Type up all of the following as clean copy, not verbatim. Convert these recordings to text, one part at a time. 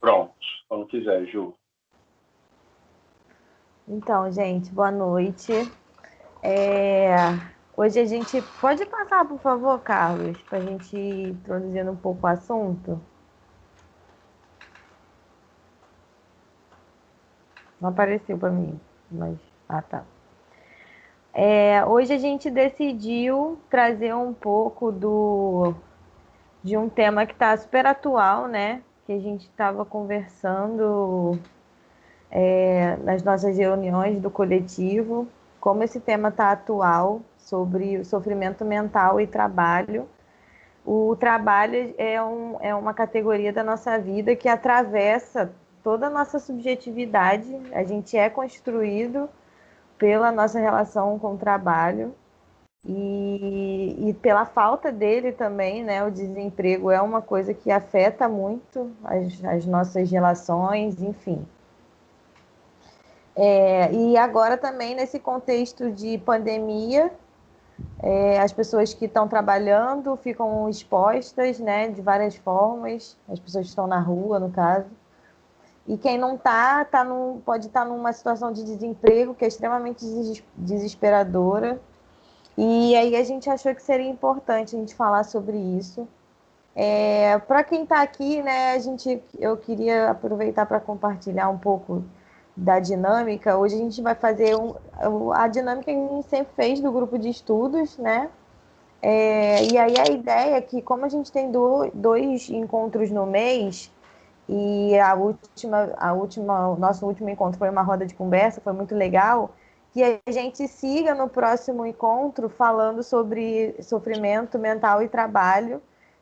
Pronto, quando quiser, Ju. Então, gente, boa noite. Hoje a gente pode passar, por favor, Carlos, para a gente ir introduzindo um pouco o assunto. Não apareceu para mim, mas tá. Hoje a gente decidiu trazer um pouco de um tema que está super atual, né? Que a gente estava conversando nas nossas reuniões do coletivo, como esse tema está atual sobre o sofrimento mental e trabalho. O trabalho é uma categoria da nossa vida que atravessa toda a nossa subjetividade. A gente é construído pela nossa relação com o trabalho e pela falta dele também, né? O desemprego é uma coisa que afeta muito as nossas relações, enfim. E agora também nesse contexto de pandemia, as pessoas que estão trabalhando ficam expostas, né, de várias formas, as pessoas que estão na rua, no caso. E quem não pode estar numa situação de desemprego que é extremamente desesperadora. E aí a gente achou que seria importante a gente falar sobre isso. Para quem está aqui, né, eu queria aproveitar para compartilhar um pouco da dinâmica. Hoje a gente vai fazer a dinâmica que a gente sempre fez do grupo de estudos, né? E aí a ideia é que, como a gente tem dois encontros no mês, e o nosso último encontro foi uma roda de conversa, foi muito legal, que a gente siga no próximo encontro falando sobre sofrimento mental e trabalho,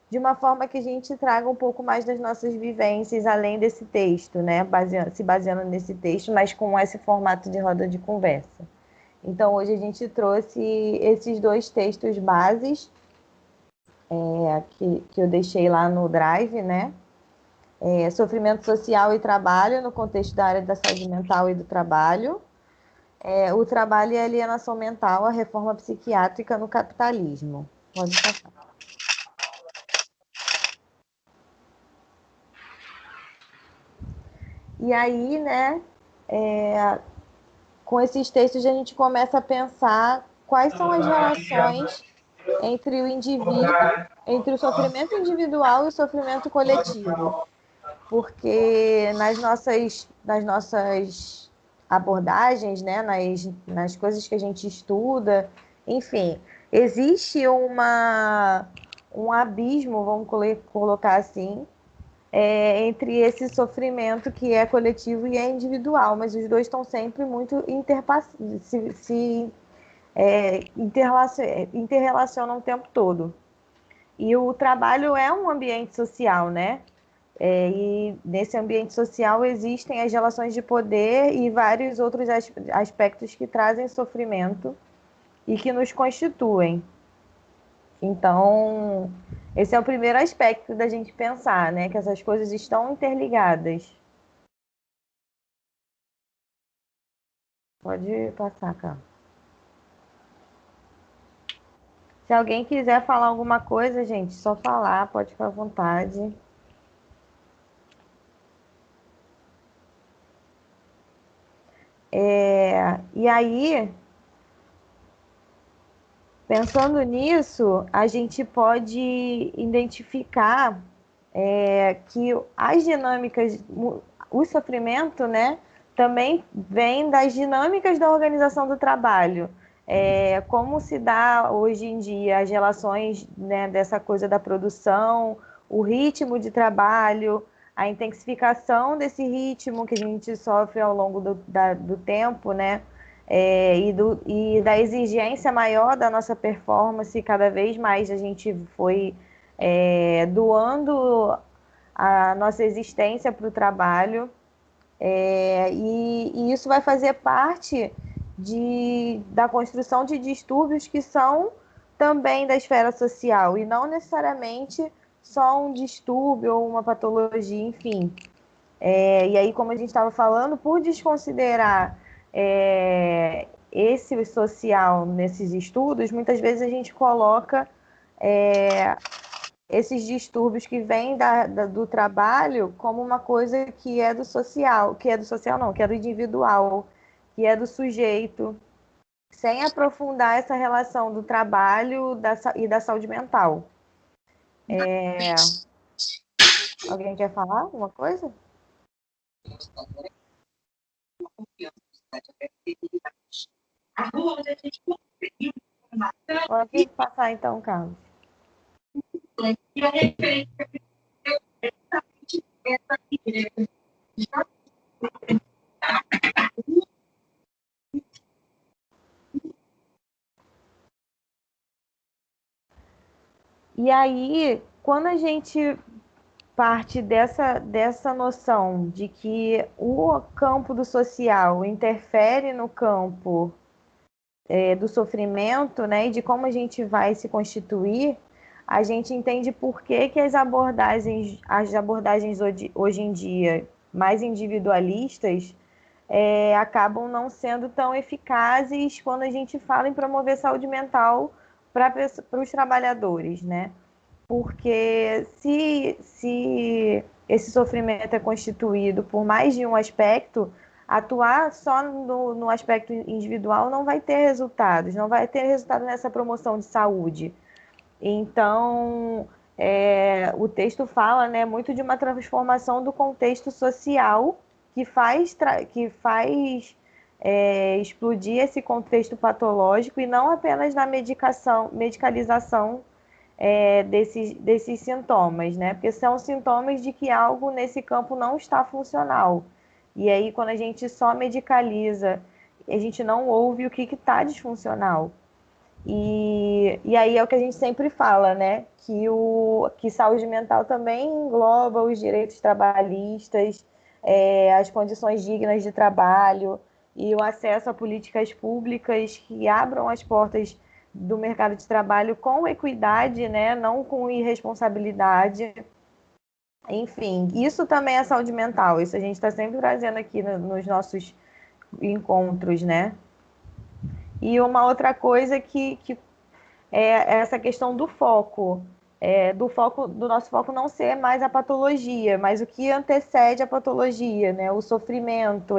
de uma forma que a gente traga um pouco mais das nossas vivências além desse texto, né? Se baseando nesse texto, mas com esse formato de roda de conversa. Então, hoje a gente trouxe esses dois textos bases, que eu deixei lá no Drive, né? Sofrimento social e trabalho no contexto da área da saúde mental e do trabalho. O trabalho e a alienação mental, a reforma psiquiátrica no capitalismo. Pode passar. E aí, né, com esses textos a gente começa a pensar quais são as relações entre o indivíduo, entre o sofrimento individual e o sofrimento coletivo. Porque nas nossas abordagens, né, nas coisas que a gente estuda, enfim, existe um abismo, vamos colocar assim, entre esse sofrimento que é coletivo e é individual, mas os dois estão sempre muito interrelacionam o tempo todo. E o trabalho é um ambiente social, né? E nesse ambiente social existem as relações de poder e vários outros aspectos que trazem sofrimento e que nos constituem. Então, esse é o primeiro aspecto da gente pensar, né? Que essas coisas estão interligadas. Pode passar, cara. Se alguém quiser falar alguma coisa, gente, só falar, pode ficar à vontade. E aí, pensando nisso, a gente pode identificar que as dinâmicas, o sofrimento, né, também vem das dinâmicas da organização do trabalho. Como se dá hoje em dia as relações, né, dessa coisa da produção, o ritmo de trabalho, a intensificação desse ritmo que a gente sofre ao longo do tempo, né? E da exigência maior da nossa performance, cada vez mais a gente foi doando a nossa existência para o trabalho, e isso vai fazer parte da construção de distúrbios que são também da esfera social, e não necessariamente só um distúrbio ou uma patologia, enfim. E aí, como a gente estava falando, por desconsiderar esse social nesses estudos, muitas vezes a gente coloca esses distúrbios que vêm do trabalho como uma coisa que é do social, não, que é do individual, que é do sujeito, sem aprofundar essa relação do trabalho e da saúde mental. Alguém quer falar alguma coisa? Pode passar então, Carlos. E aí, quando a gente parte dessa noção de que o campo do social interfere no campo do sofrimento, né, e de como a gente vai se constituir, a gente entende por que as abordagens hoje em dia mais individualistas acabam não sendo tão eficazes quando a gente fala em promover saúde mental para os trabalhadores, né? Porque se esse sofrimento é constituído por mais de um aspecto, atuar só no aspecto individual não vai ter resultados, não vai ter resultado nessa promoção de saúde. Então, o texto fala, né, muito de uma transformação do contexto social que faz explodir esse contexto patológico e não apenas na medicalização desses sintomas, né? Porque são sintomas de que algo nesse campo não está funcional. E aí, quando a gente só medicaliza, a gente não ouve o que está disfuncional. E aí é o que a gente sempre fala, né? Que saúde mental também engloba os direitos trabalhistas, as condições dignas de trabalho e o acesso a políticas públicas que abram as portas do mercado de trabalho com equidade, né? Não com irresponsabilidade. Enfim, isso também é saúde mental. Isso a gente está sempre trazendo aqui nos nossos encontros, né? E uma outra coisa que é essa questão do foco, do nosso foco não ser mais a patologia, mas o que antecede a patologia, né? O sofrimento,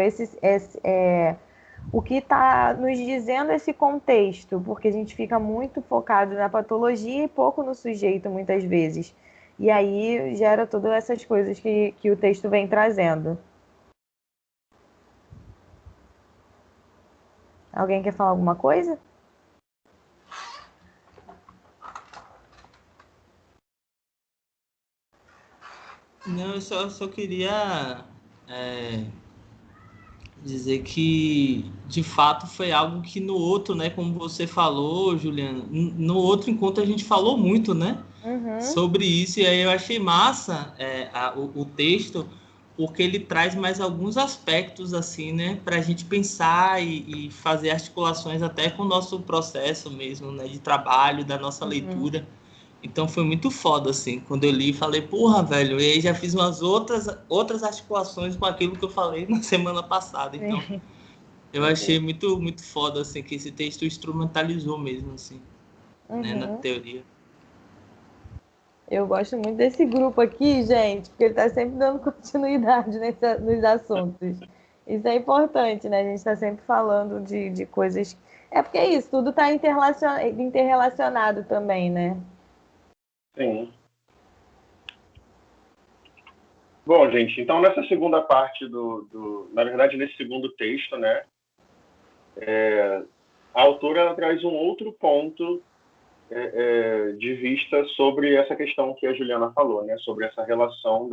o que está nos dizendo esse contexto, porque a gente fica muito focado na patologia e pouco no sujeito, muitas vezes. E aí gera todas essas coisas que o texto vem trazendo. Alguém quer falar alguma coisa? Não, eu só queria dizer que, de fato, foi algo que no outro, né, como você falou, Juliana, no outro encontro a gente falou muito, né, sobre isso, e aí eu achei massa o texto, porque ele traz mais alguns aspectos, assim, né, para a gente pensar e fazer articulações até com o nosso processo mesmo, né, de trabalho, da nossa leitura. Então foi muito foda, assim, quando eu li, falei, porra, velho, e aí já fiz umas outras articulações com aquilo que eu falei na semana passada. Então, eu achei muito, muito foda, assim, que esse texto instrumentalizou mesmo, assim, né, na teoria. Eu gosto muito desse grupo aqui, gente, porque ele está sempre dando continuidade nos assuntos. Isso é importante, né? A gente está sempre falando de coisas. É porque é isso, tudo está interrelacionado também, né? Sim. Bom, gente, então nessa segunda parte na verdade, nesse segundo texto, né, a autora ela traz um outro ponto de vista sobre essa questão que a Juliana falou, né, sobre essa relação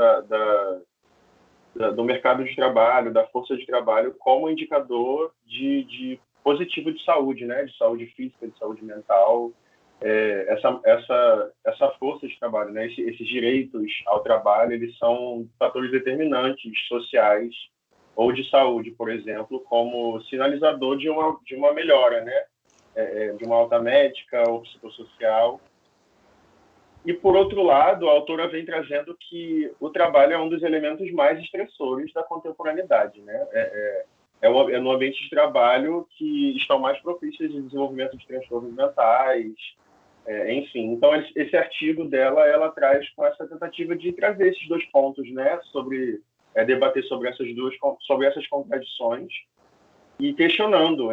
do mercado de trabalho, da força de trabalho, como indicador de positivo de saúde, né, de saúde física, de saúde mental, essa força de trabalho, né, esses direitos ao trabalho, eles são fatores determinantes sociais ou de saúde, por exemplo, como sinalizador de uma melhora, né, de uma alta médica ou psicossocial. E, por outro lado, a autora vem trazendo que o trabalho é um dos elementos mais estressores da contemporaneidade, né? É no ambiente de trabalho que estão mais propícios de desenvolvimento de transtornos mentais, Enfim, então esse artigo dela, ela traz com essa tentativa de trazer esses dois pontos, né, sobre debater sobre essas contradições e questionando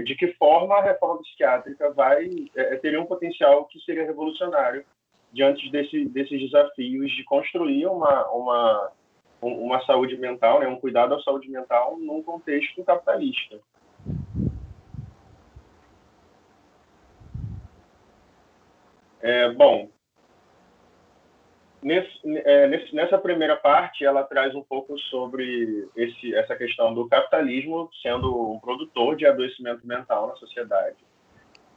de que forma a reforma psiquiátrica vai ter um potencial que seria revolucionário diante desses desafios de construir uma saúde mental, né, um cuidado à saúde mental num contexto capitalista. Bom, nessa primeira parte, ela traz um pouco sobre essa questão do capitalismo sendo um produtor de adoecimento mental na sociedade.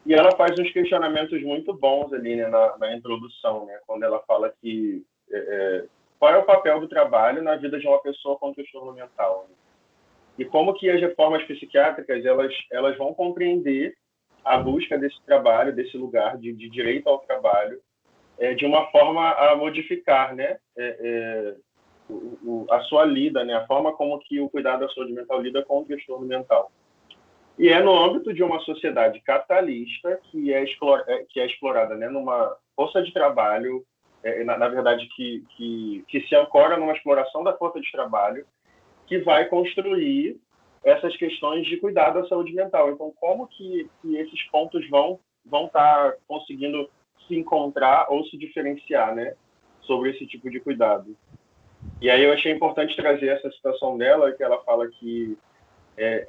E ela faz uns questionamentos muito bons ali, né, na introdução, né, quando ela fala que qual é o papel do trabalho na vida de uma pessoa com transtorno mental, né? E como que as reformas psiquiátricas elas vão compreender a busca desse trabalho, desse lugar de direito ao trabalho, de uma forma a modificar, né, a sua lida, né, a forma como que o cuidado da saúde mental lida com o transtorno mental. E no âmbito de uma sociedade capitalista que é explorada, né, numa força de trabalho, na verdade, que se ancora numa exploração da força de trabalho, que vai construir essas questões de cuidado à saúde mental. Então, como que esses pontos vão estar conseguindo se encontrar ou se diferenciar, né, sobre esse tipo de cuidado? E aí eu achei importante trazer essa citação dela, que ela fala que,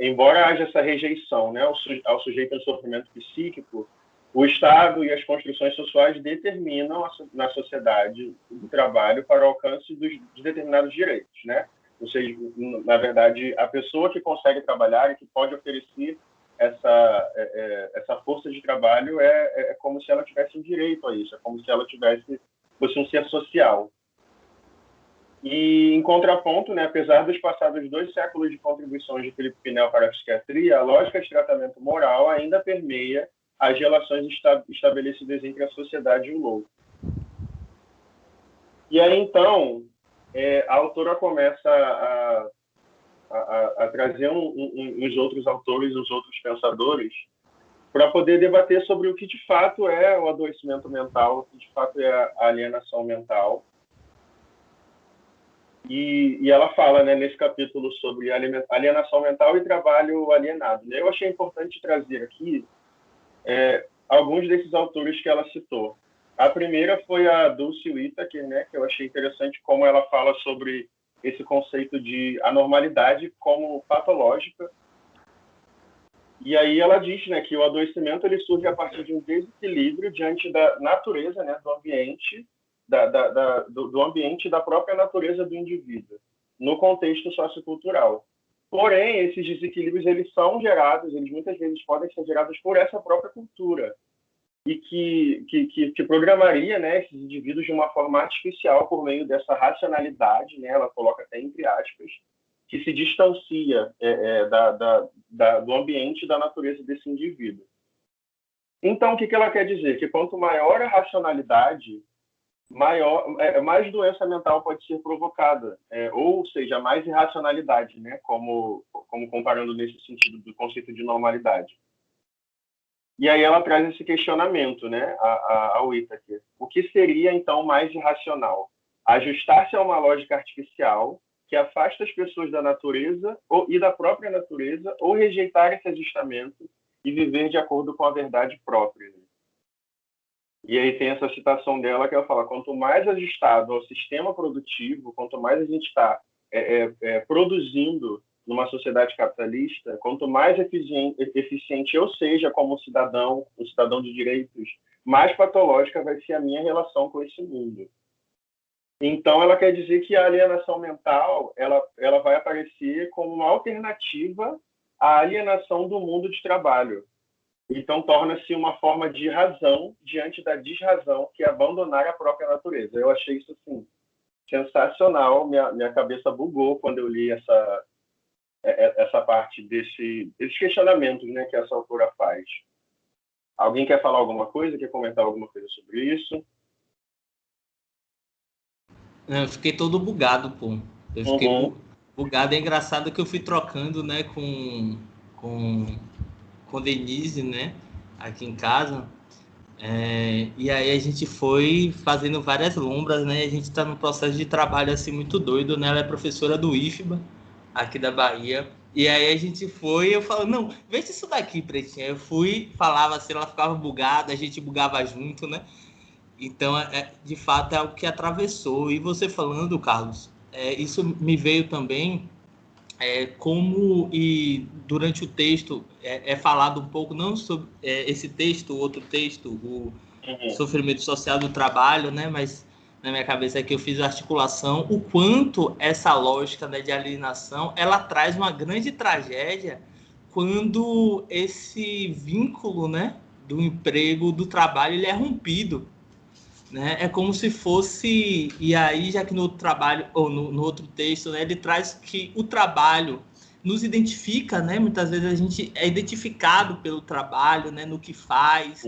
embora haja essa rejeição, né, ao sujeito em sofrimento psíquico, o Estado e as construções sociais determinam na sociedade o trabalho para o alcance de determinados direitos, né? Ou seja, na verdade, a pessoa que consegue trabalhar e que pode oferecer essa força de trabalho é como se ela tivesse um direito a isso, é como se ela fosse um ser social. E, em contraponto, né, apesar dos passados 2 séculos de contribuições de Felipe Pinel para a psiquiatria, a lógica de tratamento moral ainda permeia as relações estabelecidas entre a sociedade e o louco. E aí, então, a autora começa a trazer uns outros autores, uns outros pensadores, para poder debater sobre o que de fato é o adoecimento mental, o que de fato é a alienação mental. E ela fala, né, nesse capítulo sobre alienação mental e trabalho alienado, né? Eu achei importante trazer aqui alguns desses autores que ela citou. A primeira foi a Dulce Whittaker, né, que eu achei interessante como ela fala sobre esse conceito de anormalidade como patológica. E aí ela diz, né, que o adoecimento ele surge a partir de um desequilíbrio diante da natureza, né, do ambiente, do ambiente e da própria natureza do indivíduo, no contexto sociocultural. Porém, esses desequilíbrios eles muitas vezes podem ser gerados por essa própria cultura, e que programaria, né, esses indivíduos de uma forma artificial por meio dessa racionalidade, né, ela coloca até entre aspas, que se distancia do ambiente e da natureza desse indivíduo. Então, o que ela quer dizer? Que quanto maior a racionalidade, mais doença mental pode ser provocada, ou seja, mais irracionalidade, né, como comparando nesse sentido do conceito de normalidade. E aí ela traz esse questionamento, né, a Whittaker. O que seria, então, mais irracional? Ajustar-se a uma lógica artificial que afasta as pessoas da natureza e da própria natureza, ou rejeitar esse ajustamento e viver de acordo com a verdade própria. E aí tem essa citação dela que ela fala, quanto mais ajustado ao sistema produtivo, quanto mais a gente está produzindo numa sociedade capitalista, quanto mais eficiente eu seja como cidadão, um cidadão de direitos, mais patológica vai ser a minha relação com esse mundo. Então, ela quer dizer que a alienação mental ela vai aparecer como uma alternativa à alienação do mundo de trabalho. Então, torna-se uma forma de razão diante da desrazão, que é abandonar a própria natureza. Eu achei isso, assim, sensacional. Minha cabeça bugou quando eu li essa parte desses questionamentos, né, que essa autora faz. Alguém quer falar alguma coisa? Quer comentar alguma coisa sobre isso? Eu fiquei todo bugado, pô. Eu fiquei bugado. É engraçado que eu fui trocando, né, com Denise, né, aqui em casa. E aí a gente foi fazendo várias lombras, né? A gente está num processo de trabalho assim muito doido, né? Ela é professora do IFBA, aqui da Bahia. E aí a gente foi, eu falo, não, veja isso daqui, Pretinha. Eu fui, falava assim, ela ficava bugada, a gente bugava junto, né? Então, de fato, é algo que atravessou. E você falando, Carlos, isso me veio também como, e durante o texto é falado um pouco, não sobre esse texto, o outro texto, o sofrimento social do trabalho, né? Mas na minha cabeça é que eu fiz a articulação, o quanto essa lógica, né, de alienação, ela traz uma grande tragédia quando esse vínculo, né, do emprego, do trabalho, ele é rompido, né? É como se fosse, e aí já que no outro trabalho ou no outro texto, né, ele traz que o trabalho nos identifica, né? Muitas vezes a gente é identificado pelo trabalho, né, no que faz,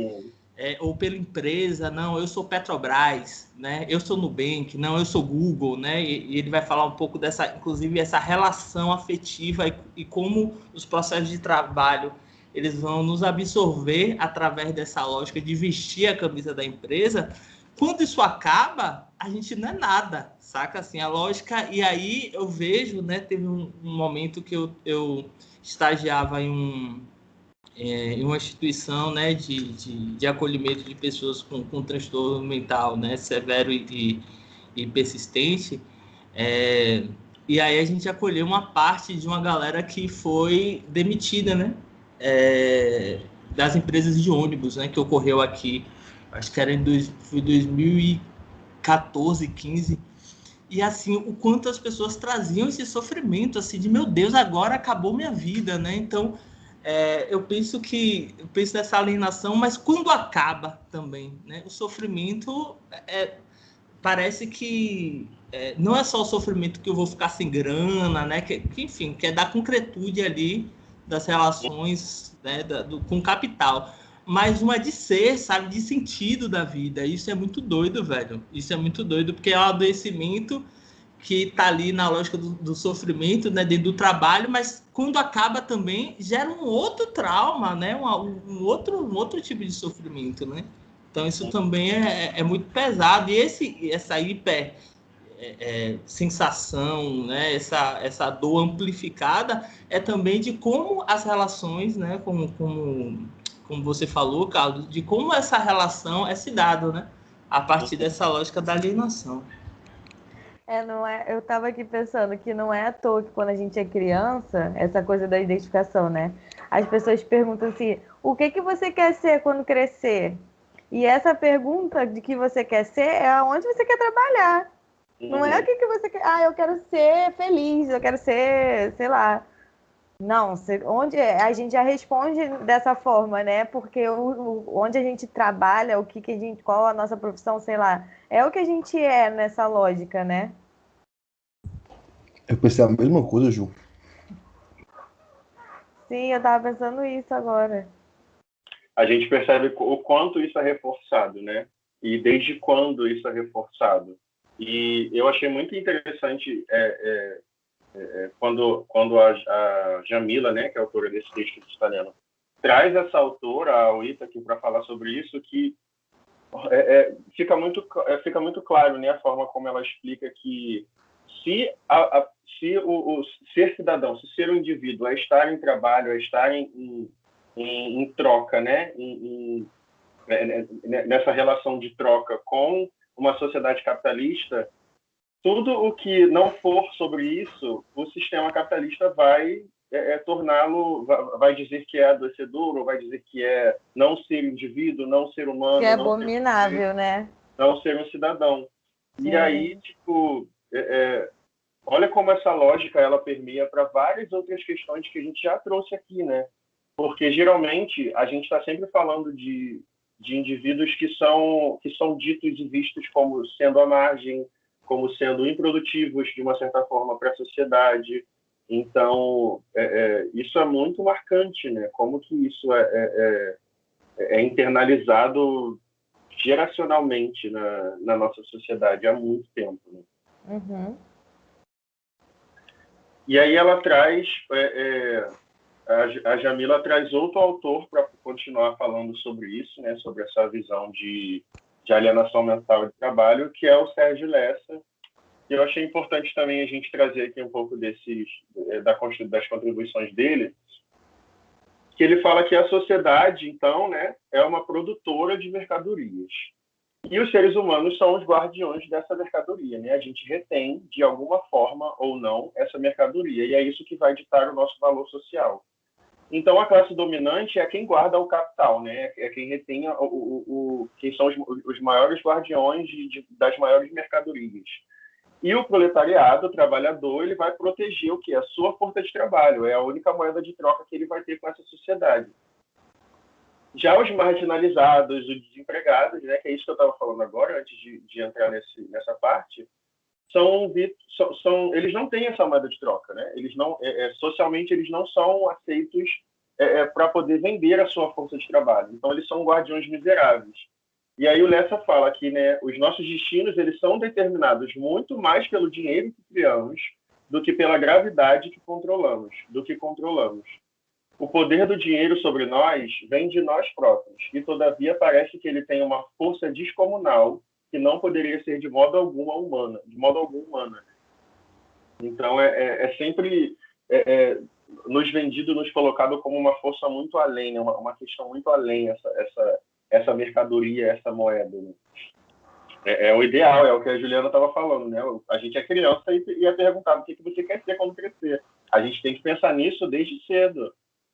ou pela empresa. Não, eu sou Petrobras, né? Eu sou Nubank, não, eu sou Google, né? E ele vai falar um pouco dessa, inclusive essa relação afetiva e como os processos de trabalho eles vão nos absorver através dessa lógica de vestir a camisa da empresa. Quando isso acaba, a gente não é nada, saca? Assim, a lógica... E aí eu vejo, né? Teve um momento que eu estagiava em uma instituição, né, de acolhimento de pessoas com transtorno mental, né, severo e persistente. E aí a gente acolheu uma parte de uma galera que foi demitida, né, das empresas de ônibus, né, que ocorreu aqui. Acho que era foi 2014, 15. E assim, o quanto as pessoas traziam esse sofrimento, assim, de meu Deus, agora acabou minha vida, né? Então, eu penso nessa alienação, mas quando acaba também, né? O sofrimento parece que não é só o sofrimento que eu vou ficar sem grana, né? Que enfim, quer dar concretude ali das relações, né, com o capital. Mas uma de ser, sabe, de sentido da vida. Isso é muito doido, velho. Isso é muito doido, porque é um adoecimento que está ali na lógica do sofrimento, né, dentro do trabalho, mas quando acaba também gera um outro trauma, né, um outro tipo de sofrimento, né? Então isso também é muito pesado. E essa hiper sensação, né, essa dor amplificada é também de como as relações, né, como você falou, Carlos, de como essa relação é se dada, né, a partir dessa lógica da alienação. Não é, eu estava aqui pensando que não é à toa que quando a gente é criança, essa coisa da identificação, né? As pessoas perguntam assim, o que você quer ser quando crescer? E essa pergunta de que você quer ser é aonde você quer trabalhar. Não é o que você quer. Ah, eu quero ser feliz, eu quero ser, sei lá. Não, onde a gente já responde dessa forma, né? Porque onde a gente trabalha, qual a nossa profissão, sei lá, é o que a gente é nessa lógica, né? Eu pensei a mesma coisa, Ju. Sim, eu tava pensando isso agora. A gente percebe o quanto isso é reforçado, né? E desde quando isso é reforçado. E eu achei muito interessante quando a Jamila, né, que é a autora desse texto que está lendo, traz essa autora, a Uita, aqui para falar sobre isso, que fica muito claro, né, a forma como ela explica que se o ser cidadão, se ser um indivíduo é estar em trabalho, é estar em troca, né, nessa relação de troca com uma sociedade capitalista, tudo o que não for sobre isso, o sistema capitalista vai torná-lo, vai dizer que é adoecedor, ou vai dizer que é não ser indivíduo, não ser humano, que é abominável, né? Não ser um cidadão. E aí, tipo, olha como essa lógica ela permeia para várias outras questões que a gente já trouxe aqui, né? Porque geralmente a gente está sempre falando de indivíduos que são ditos e vistos como sendo à margem, como sendo improdutivos de uma certa forma para a sociedade. Então, isso é muito marcante, né? Como que isso é internalizado geracionalmente na nossa sociedade há muito tempo, né? Uhum. E aí ela traz a Jamila traz outro autor para continuar falando sobre isso, né, sobre essa visão de alienação mental de trabalho, que é o Sérgio Lessa. E eu achei importante também a gente trazer aqui um pouco das contribuições dele, que ele fala que a sociedade, então, né, é uma produtora de mercadorias. E os seres humanos são os guardiões dessa mercadoria, né? A gente retém, de alguma forma ou não, essa mercadoria. E é isso que vai ditar o nosso valor social. Então, a classe dominante é quem guarda o capital, né? É quem retém quem são os maiores guardiões das maiores mercadorias. E o proletariado, o trabalhador, ele vai proteger o quê? A sua força de trabalho. É a única moeda de troca que ele vai ter com essa sociedade. Já os marginalizados, os desempregados, né, que é isso que eu estava falando agora, antes de entrar nessa parte, eles não têm essa moeda de troca, né? Eles não, socialmente, eles não são aceitos para poder vender a sua força de trabalho. Então, eles são guardiões miseráveis. E aí o Lessa fala que, né, os nossos destinos eles são determinados muito mais pelo dinheiro que criamos do que pela gravidade que controlamos. O poder do dinheiro sobre nós vem de nós próprios, e todavia parece que ele tem uma força descomunal que não poderia ser de modo algum humana. Então é sempre nos vendido, nos colocado como uma força muito além, né? uma questão muito além essa mercadoria, essa moeda. Né? É o ideal, é o que a Juliana estava falando, né? A gente é criança e é perguntado o que você quer ser quando crescer. A gente tem que pensar nisso desde cedo.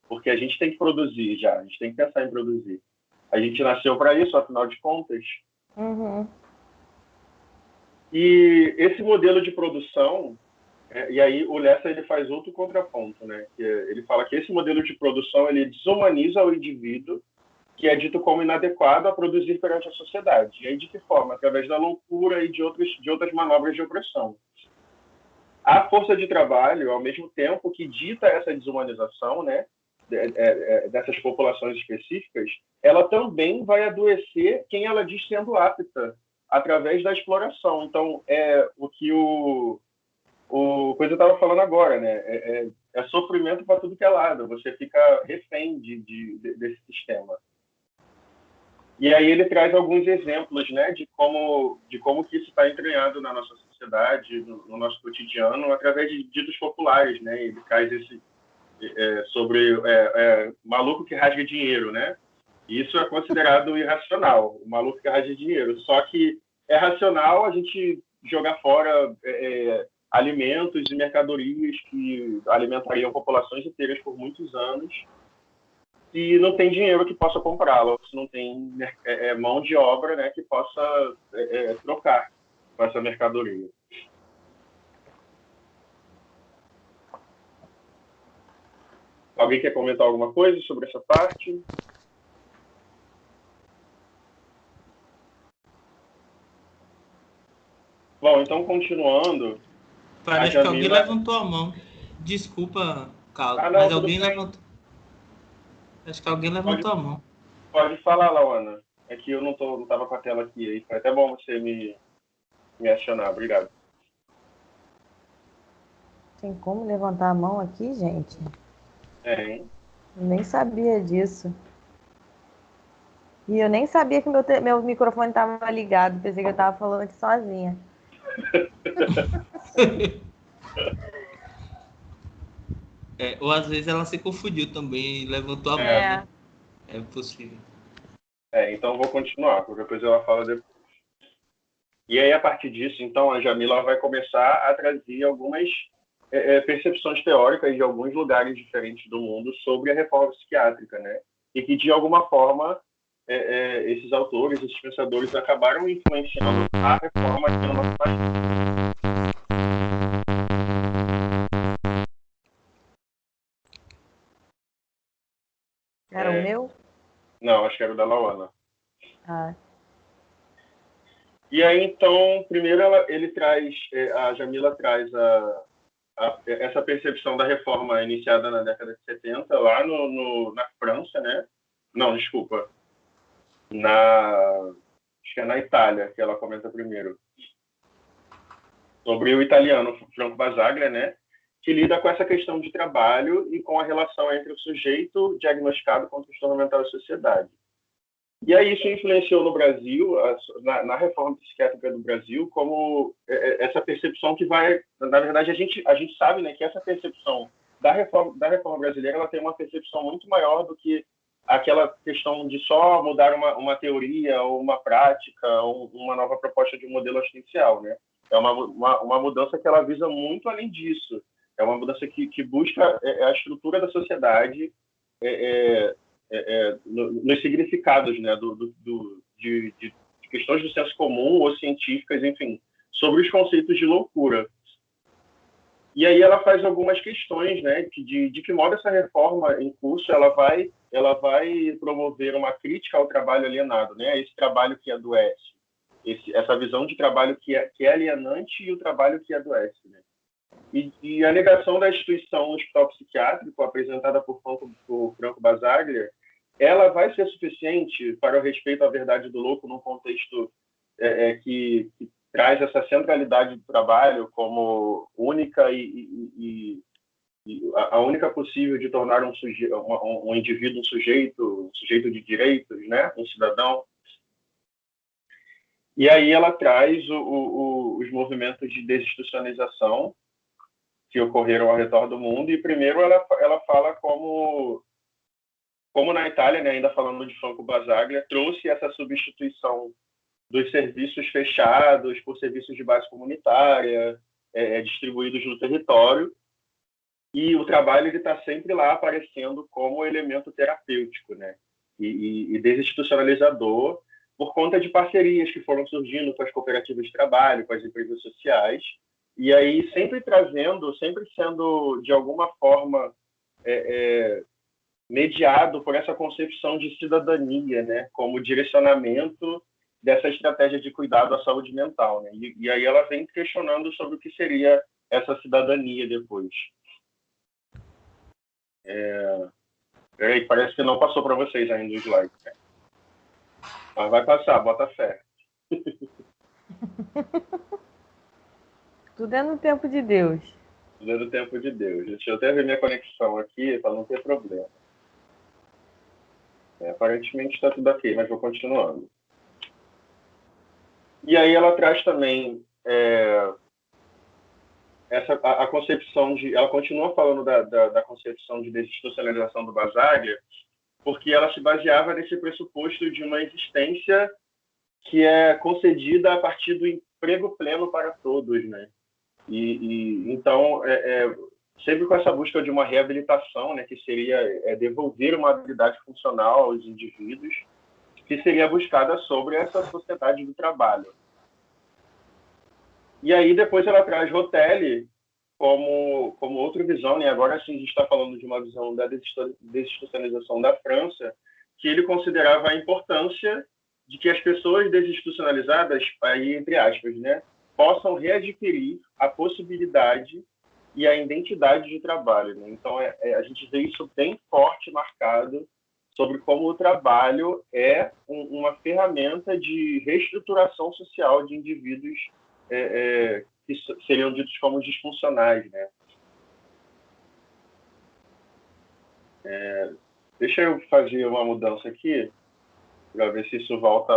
Porque a gente tem que produzir já, a gente tem que pensar em produzir. A gente nasceu para isso, afinal de contas. Uhum. E esse modelo de produção, e aí o Lessa ele faz outro contraponto, né? Ele fala que esse modelo de produção ele desumaniza o indivíduo, que é dito como inadequado a produzir perante a sociedade. E aí de que forma? Através da loucura e de outras manobras de opressão. A força de trabalho, ao mesmo tempo que dita essa desumanização, né? Dessas populações específicas, ela também vai adoecer quem ela diz sendo apta através da exploração. Então, o que o coisa estava falando agora, né? É sofrimento para tudo que é lado. Você fica refém desse sistema. E aí ele traz alguns exemplos, né, de como que isso está entranhado na nossa sociedade, no nosso cotidiano, através de ditos populares, né? Ele traz esse sobre maluco que rasga dinheiro, né? Isso é considerado irracional, o maluco que rasga dinheiro. Só que é racional a gente jogar fora alimentos e mercadorias que alimentariam populações inteiras por muitos anos e não tem dinheiro que possa comprá-lo, se não tem mão de obra, né, que possa trocar com essa mercadoria. Alguém quer comentar alguma coisa sobre essa parte? Bom, então continuando. Parece que alguém levantou a mão. Desculpa, Carlos, mas alguém levantou. Acho que alguém levantou a mão. Pode falar, Lauana. É que eu não estava com a tela aqui. Aí foi até bom você me acionar. Obrigado. Tem como levantar a mão aqui, gente? Hein? Nem sabia disso. E eu nem sabia que meu microfone estava ligado. Pensei que eu estava falando aqui sozinha. Ou às vezes ela se confundiu também e levantou a mão. Né? É possível. Então vou continuar, porque depois ela fala depois. E aí, a partir disso, então, a Jamila vai começar a trazer algumas percepções teóricas de alguns lugares diferentes do mundo sobre a reforma psiquiátrica, né? E que, de alguma forma, esses autores, esses pensadores acabaram influenciando a reforma aqui no nosso país. Era o meu? Não, acho que era o da Lauana. Ah. E aí, então, primeiro a Jamila traz essa percepção da reforma iniciada na década de 70, lá na França, né? Não, desculpa. Acho que é na Itália que ela comenta primeiro. Sobre o italiano Franco Basaglia, né? que lida com essa questão de trabalho e com a relação entre o sujeito diagnosticado com transtorno mental e sociedade. E aí isso influenciou no Brasil, na reforma psiquiátrica do Brasil, como essa percepção que vai... Na verdade, a gente sabe, né, que essa percepção da reforma brasileira, ela tem uma percepção muito maior do que aquela questão de só mudar uma teoria ou uma prática ou uma nova proposta de um modelo assistencial, né? É uma mudança que ela visa muito além disso. É uma mudança que busca a estrutura da sociedade nos significados, né, de questões do senso comum ou científicas, enfim, sobre os conceitos de loucura. E aí ela faz algumas questões, né, de que modo essa reforma em curso ela vai promover uma crítica ao trabalho alienado, né, esse trabalho que adoece, essa visão de trabalho que é alienante e o trabalho que adoece, né. E a negação da instituição no hospital psiquiátrico, apresentada por Franco Basaglia, ela vai ser suficiente para o respeito à verdade do louco num contexto que traz essa centralidade do trabalho como única e a única possível de tornar um indivíduo um sujeito de direitos, né, um cidadão. E aí ela traz os movimentos de desinstitucionalização que ocorreram ao redor do mundo, e primeiro ela fala como na Itália, né, ainda falando de Franco Basaglia, trouxe essa substituição dos serviços fechados por serviços de base comunitária, distribuídos no território, e o trabalho está sempre lá aparecendo como elemento terapêutico, né, e desinstitucionalizador, por conta de parcerias que foram surgindo com as cooperativas de trabalho, com as empresas sociais, e aí sempre sendo, de alguma forma, mediado por essa concepção de cidadania, né, como direcionamento dessa estratégia de cuidado à saúde mental, né? E aí ela vem questionando sobre o que seria essa cidadania depois. Peraí, parece que não passou para vocês ainda o slide, né? Mas vai passar, bota fé. Tudo é no tempo de Deus. Tudo é no tempo de Deus. Deixa eu até ver minha conexão aqui para não ter problema. Aparentemente está tudo ok, mas vou continuando. E aí ela traz também a concepção de... Ela continua falando da concepção de desinstitucionalização do Basaglia, porque ela se baseava nesse pressuposto de uma existência que é concedida a partir do emprego pleno para todos, né? Então, sempre com essa busca de uma reabilitação, né, que seria devolver uma habilidade funcional aos indivíduos, que seria buscada sobre essa sociedade do trabalho. E aí depois ela traz Rotelli como outra visão, né? Agora sim a gente está falando de uma visão da desinstitucionalização da França, que ele considerava a importância de que as pessoas desinstitucionalizadas, aí entre aspas, né, possam readquirir a possibilidade e a identidade de trabalho, né? Então, a gente vê isso bem forte, marcado, sobre como o trabalho é uma ferramenta de reestruturação social de indivíduos que seriam ditos como disfuncionais, né? Deixa eu fazer uma mudança aqui, para ver se isso volta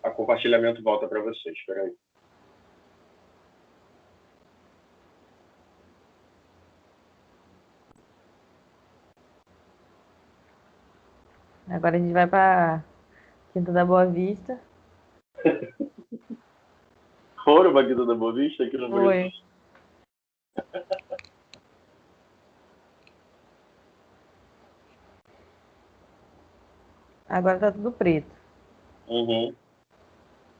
a compartilhamento volta para vocês. Espera aí. Agora a gente vai para Quinta da Boa Vista. Foram para Quinta da Boa Vista aqui no Brasil? Agora tá tudo preto. Uhum.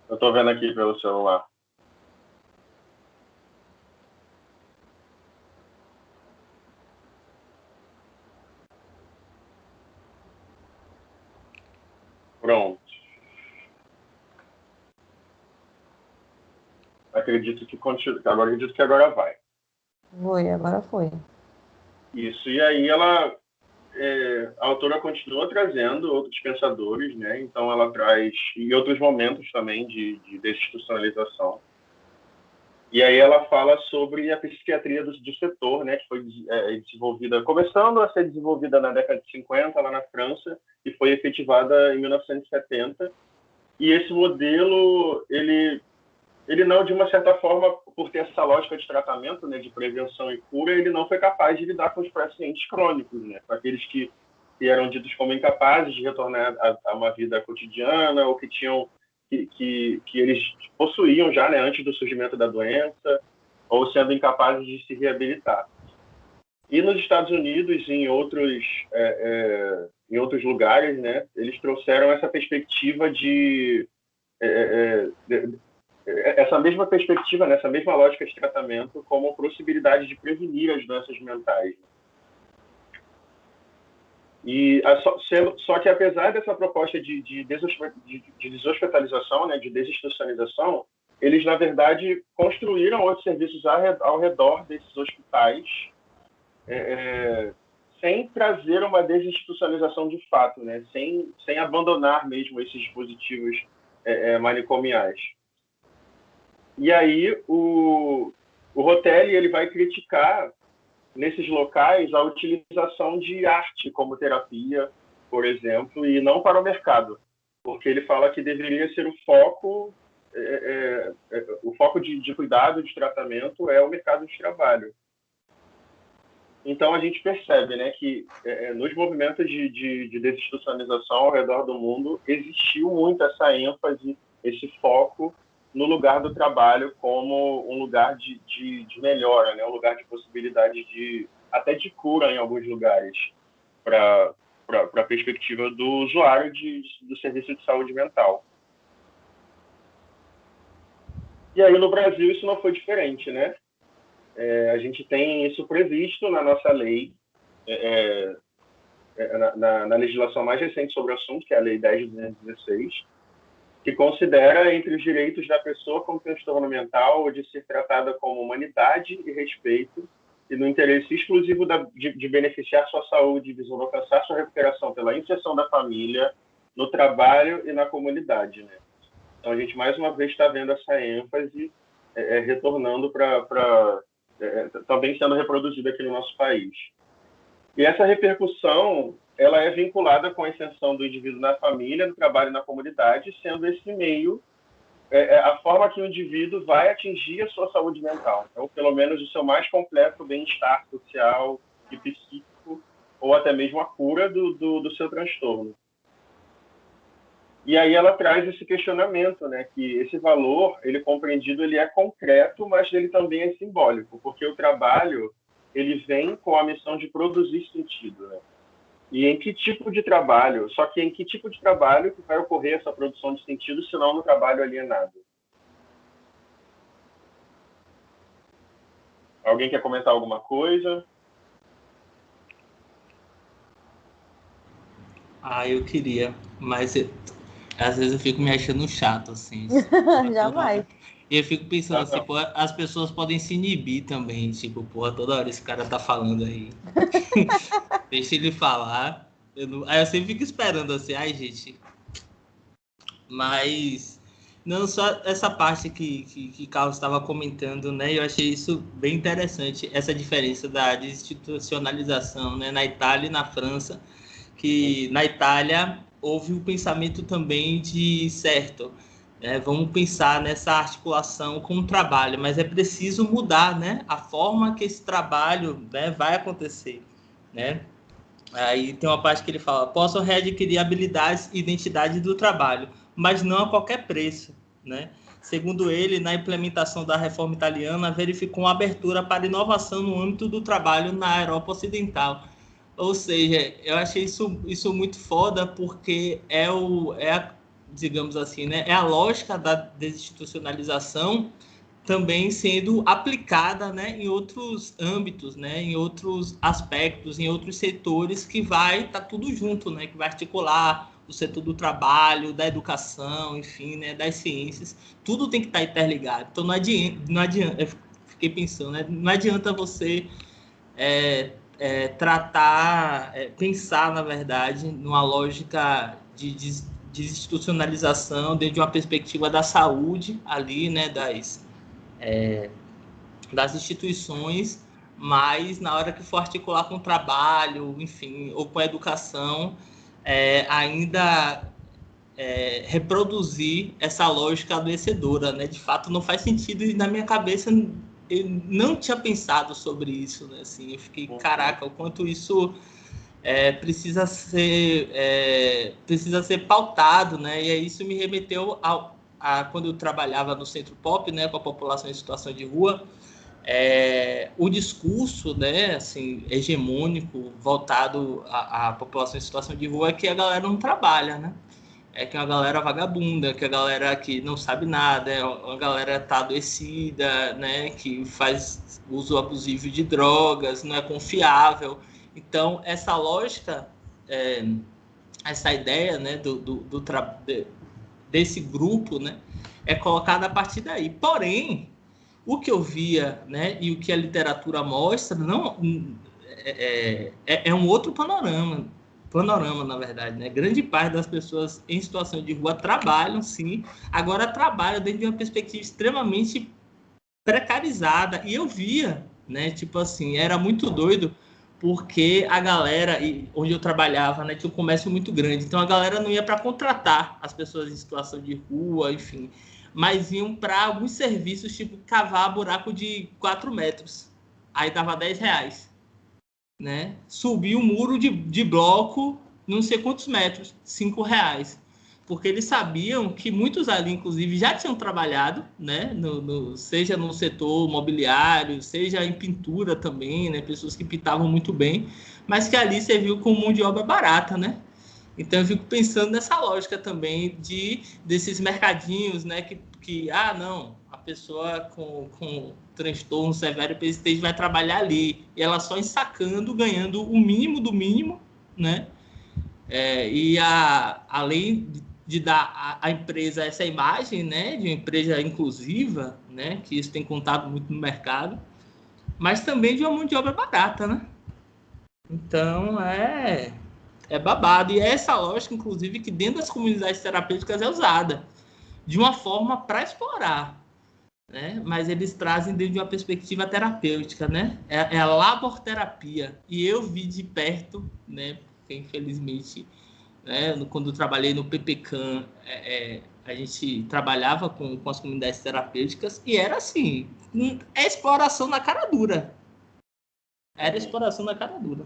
Eu tô vendo aqui pelo celular. Pronto. Acredito que continua. Agora acredito que agora vai. Agora foi. Isso. E aí a autora continua trazendo outros pensadores, né? Então ela traz, e outros momentos também de desinstitucionalização. E aí ela fala sobre a psiquiatria do setor, né, que foi desenvolvida, começando a ser desenvolvida na década de 50, lá na França, e foi efetivada em 1970. E esse modelo, ele não, de uma certa forma, por ter essa lógica de tratamento, né, de prevenção e cura, ele não foi capaz de lidar com os pacientes crônicos, né, com aqueles que eram ditos como incapazes de retornar a uma vida cotidiana, ou que tinham que eles possuíam já, né, antes do surgimento da doença, ou sendo incapazes de se reabilitar. E nos Estados Unidos e em outros lugares, né, eles trouxeram essa perspectiva essa mesma perspectiva, né, essa mesma lógica de tratamento como possibilidade de prevenir as doenças mentais. E só que, apesar dessa proposta de deshospitalização, né, de desinstitucionalização, eles, na verdade, construíram outros serviços ao redor desses hospitais, sem trazer uma desinstitucionalização de fato, né, sem abandonar mesmo esses dispositivos manicomiais. E aí o Rotelli, ele vai criticar nesses locais a utilização de arte como terapia, por exemplo, e não para o mercado, porque ele fala que deveria ser o foco de cuidado, de tratamento, é o mercado de trabalho. Então a gente percebe, né, que nos movimentos de desinstitucionalização ao redor do mundo existiu muito essa ênfase, esse foco no lugar do trabalho como um lugar de melhora, né? Um lugar de possibilidade até de cura em alguns lugares, para a perspectiva do usuário do serviço de saúde mental. E aí no Brasil isso não foi diferente, né? A gente tem isso previsto na nossa lei, na legislação mais recente sobre o assunto, que é a Lei 10.216, que considera entre os direitos da pessoa com transtorno mental de ser tratada como humanidade e respeito, e no interesse exclusivo de beneficiar sua saúde, visando alcançar sua recuperação pela inserção da família, no trabalho e na comunidade, né? Então a gente mais uma vez está vendo essa ênfase retornando também sendo reproduzida aqui no nosso país. E essa repercussão, ela é vinculada com a inserção do indivíduo na família, no trabalho e na comunidade, sendo esse meio a forma que o indivíduo vai atingir a sua saúde mental, ou pelo menos o seu mais completo bem-estar social e psíquico, ou até mesmo a cura do seu transtorno. E aí ela traz esse questionamento, né, que esse valor, ele compreendido, ele é concreto, mas ele também é simbólico, porque o trabalho, ele vem com a missão de produzir sentido, né? E em que tipo de trabalho? Só que em que tipo de trabalho que vai ocorrer essa produção de sentido, se não no trabalho alienado? Alguém quer comentar alguma coisa? Eu queria, mas às vezes eu fico me achando chato, assim. Jamais. E eu fico pensando assim, pô, as pessoas podem se inibir também, tipo, porra, toda hora esse cara tá falando aí. Deixa ele falar. Aí eu sempre fico esperando assim, gente. Mas não só essa parte que Carlos estava comentando, né? Eu achei isso bem interessante, essa diferença da desinstitucionalização, né, na Itália e na França, que na Itália houve o pensamento também de certo. Vamos pensar nessa articulação com o trabalho, mas é preciso mudar, né, a forma que esse trabalho, né, vai acontecer, né? Aí tem uma parte que ele fala: possam readquirir habilidades e identidade do trabalho, mas não a qualquer preço, né? Segundo ele, na implementação da reforma italiana, verificou uma abertura para inovação no âmbito do trabalho na Europa Ocidental. Ou seja, eu achei isso muito foda, porque digamos assim, né, é a lógica da desinstitucionalização também sendo aplicada, né, em outros âmbitos, né, em outros aspectos, em outros setores, que vai estar tudo junto, né, que vai articular o setor do trabalho, da educação, enfim, né, das ciências, tudo tem que estar interligado. Então não adianta, eu fiquei pensando, né, não adianta você pensar, na verdade, numa lógica de institucionalização dentro de uma perspectiva da saúde ali, né, das instituições, mas na hora que for articular com o trabalho, enfim, ou com a educação, ainda reproduzir essa lógica adoecedora, né? De fato, não faz sentido, e na minha cabeça eu não tinha pensado sobre isso, né? Assim, eu fiquei, caraca, o quanto isso precisa ser pautado, né? E aí isso me remeteu a quando eu trabalhava no Centro Pop, né, com a população em situação de rua, o discurso, né, assim, hegemônico voltado à população em situação de rua é que a galera não trabalha, né? É que é uma galera vagabunda, que é a galera que não sabe nada, é uma galera tá adoecida, né, que faz uso abusivo de drogas, não é confiável. Então, essa lógica, essa ideia, né, desse grupo, né, é colocada a partir daí. Porém, o que eu via, né, e o que a literatura mostra não é um outro panorama, na verdade, né? Grande parte das pessoas em situação de rua trabalham, sim, agora trabalham dentro de uma perspectiva extremamente precarizada. E eu via, né, tipo assim, era muito doido, porque a galera, onde eu trabalhava, né, tinha um comércio muito grande, então a galera não ia para contratar as pessoas em situação de rua, enfim, mas iam para alguns serviços, tipo cavar buraco de 4 metros, aí dava R$10, né? Subir um muro de bloco, não sei quantos metros, R$5, porque eles sabiam que muitos ali, inclusive, já tinham trabalhado, né? Seja no setor mobiliário, seja em pintura também, né? Pessoas que pintavam muito bem, mas que ali serviu como mão de obra barata, né? Então eu fico pensando nessa lógica também desses mercadinhos, né? Que não, a pessoa com transtorno severo e persistente vai trabalhar ali, e ela só ensacando, ganhando o mínimo do mínimo, né? Além de dar à empresa essa imagem, né, de uma empresa inclusiva, né, que isso tem contado muito no mercado, mas também de uma mão de obra barata, né? Então é babado, e é essa lógica, inclusive, que dentro das comunidades terapêuticas é usada de uma forma para explorar, né? Mas eles trazem dentro de uma perspectiva terapêutica, né? É a laborterapia, e eu vi de perto, né, porque infelizmente, né, quando eu trabalhei no PPCAM, a gente trabalhava com as comunidades terapêuticas, e era assim, exploração na cara dura. Era exploração na cara dura.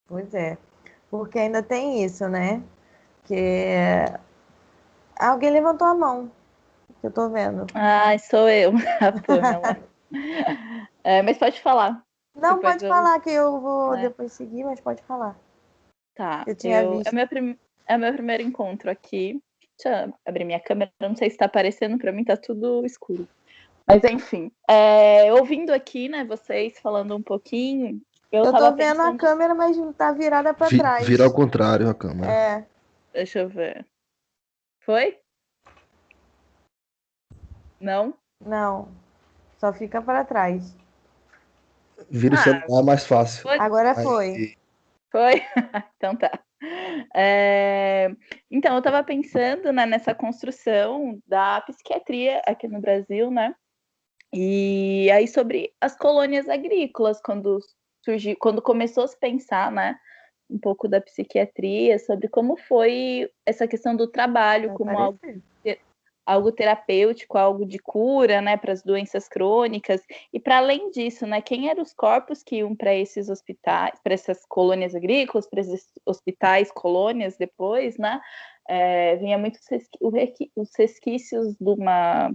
Pois é, porque ainda tem isso, né? Que alguém levantou a mão, que eu tô vendo. Ai, sou eu, a Pamela. Mas pode falar. Não, Depois pode falar que eu vou né? depois seguir, mas pode falar. Tá, Eu tinha visto. É meu primeiro encontro aqui. Deixa eu abrir minha câmera, não sei se tá aparecendo, pra mim tá tudo escuro. Mas enfim, ouvindo aqui, né, vocês falando um pouquinho, eu tava tô vendo pensando... a câmera, mas tá virada pra trás. Vira ao contrário a câmera. Deixa eu ver. Foi? Não? Não, só fica pra trás. Vira o celular mais fácil. Agora foi. Foi? Então tá. Então, eu estava pensando, né, nessa construção da psiquiatria aqui no Brasil, né? E aí sobre as colônias agrícolas, quando começou a se pensar, né, um pouco da psiquiatria, sobre como foi essa questão do trabalho como algo terapêutico, algo de cura, né, para as doenças crônicas, e para além disso, né, quem eram os corpos que iam para esses hospitais, para essas colônias agrícolas, para esses hospitais, colônias depois, né, vinha muito os resquícios de uma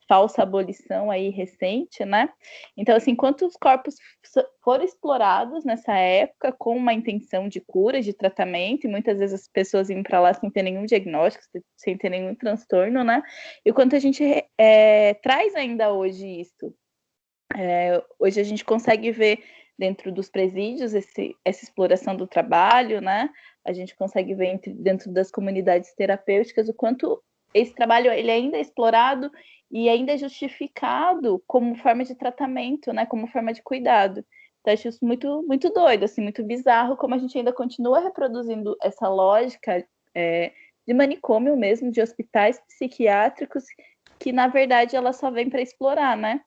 falsa abolição aí recente, né? Então, assim, quantos corpos foram explorados nessa época com uma intenção de cura, de tratamento, e muitas vezes as pessoas iam para lá sem ter nenhum diagnóstico, sem ter nenhum transtorno, né? E o quanto a gente traz ainda hoje isso. Hoje a gente consegue ver dentro dos presídios essa exploração do trabalho, né? A gente consegue ver dentro das comunidades terapêuticas o quanto esse trabalho ele ainda é explorado e ainda é justificado como forma de tratamento, né? Como forma de cuidado. Então, acho isso muito, muito doido, assim, muito bizarro, como a gente ainda continua reproduzindo essa lógica de manicômio mesmo, de hospitais psiquiátricos, que na verdade ela só vem para explorar, né?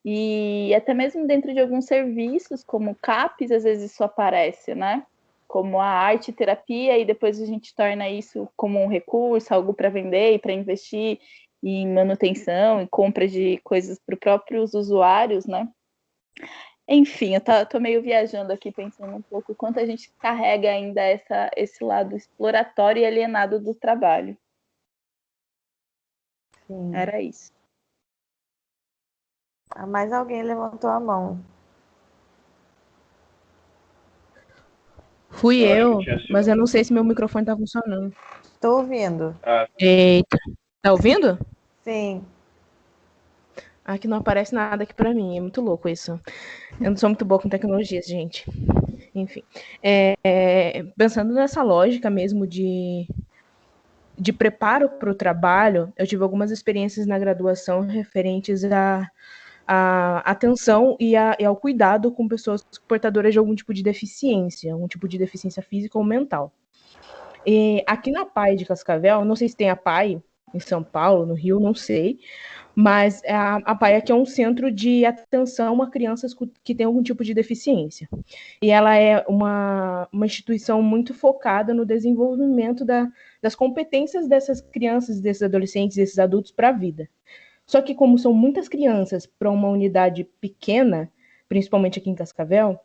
E até mesmo dentro de alguns serviços, como o CAPES, às vezes isso aparece, né? Como a arte terapia, e depois a gente torna isso como um recurso, algo para vender e para investir em manutenção e compra de coisas para os próprios usuários, né? Enfim, eu tô meio viajando aqui, pensando um pouco quanto a gente carrega ainda esse lado exploratório e alienado do trabalho. Sim. Era isso. Mais alguém levantou a mão. Fui eu, mas eu não sei se meu microfone tá funcionando. Estou ouvindo. Eita, tá ouvindo? Sim. Aqui não aparece nada aqui pra mim, é muito louco isso. Eu não sou muito boa com tecnologias, gente. Enfim, pensando nessa lógica mesmo de preparo para o trabalho, eu tive algumas experiências na graduação referentes à atenção e ao cuidado com pessoas portadoras de algum tipo de deficiência, algum tipo de deficiência física ou mental. E aqui na PAI de Cascavel, não sei se tem a PAI em São Paulo, no Rio, não sei, mas a PAI aqui é um centro de atenção a crianças que têm algum tipo de deficiência. E ela é uma instituição muito focada no desenvolvimento das competências dessas crianças, desses adolescentes, desses adultos para a vida. Só que como são muitas crianças para uma unidade pequena, principalmente aqui em Cascavel,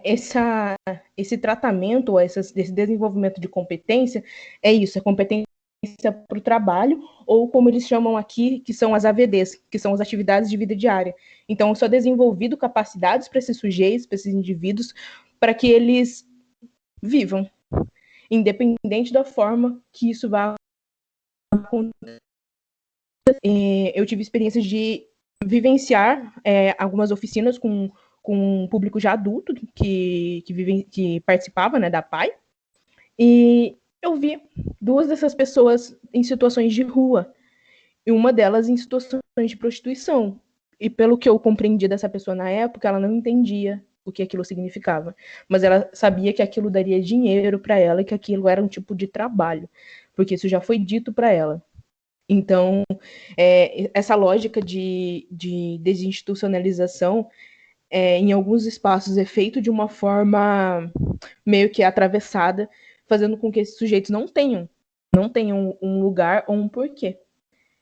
esse tratamento, ou esse desenvolvimento de competência, é isso, é competência para o trabalho, ou como eles chamam aqui, que são as AVDs, que são as atividades de vida diária. Então, só desenvolvido capacidades para esses sujeitos, para esses indivíduos, para que eles vivam, independente da forma que isso vai acontecer. Eu tive experiências de vivenciar algumas oficinas com um público já adulto que participava, né, da PAI, e eu vi duas dessas pessoas em situações de rua, e uma delas em situações de prostituição. E pelo que eu compreendi dessa pessoa na época, ela não entendia o que aquilo significava, mas ela sabia que aquilo daria dinheiro para ela e que aquilo era um tipo de trabalho, porque isso já foi dito para ela. Então, essa lógica de desinstitucionalização em alguns espaços é feito de uma forma meio que atravessada, fazendo com que esses sujeitos não tenham um lugar ou um porquê.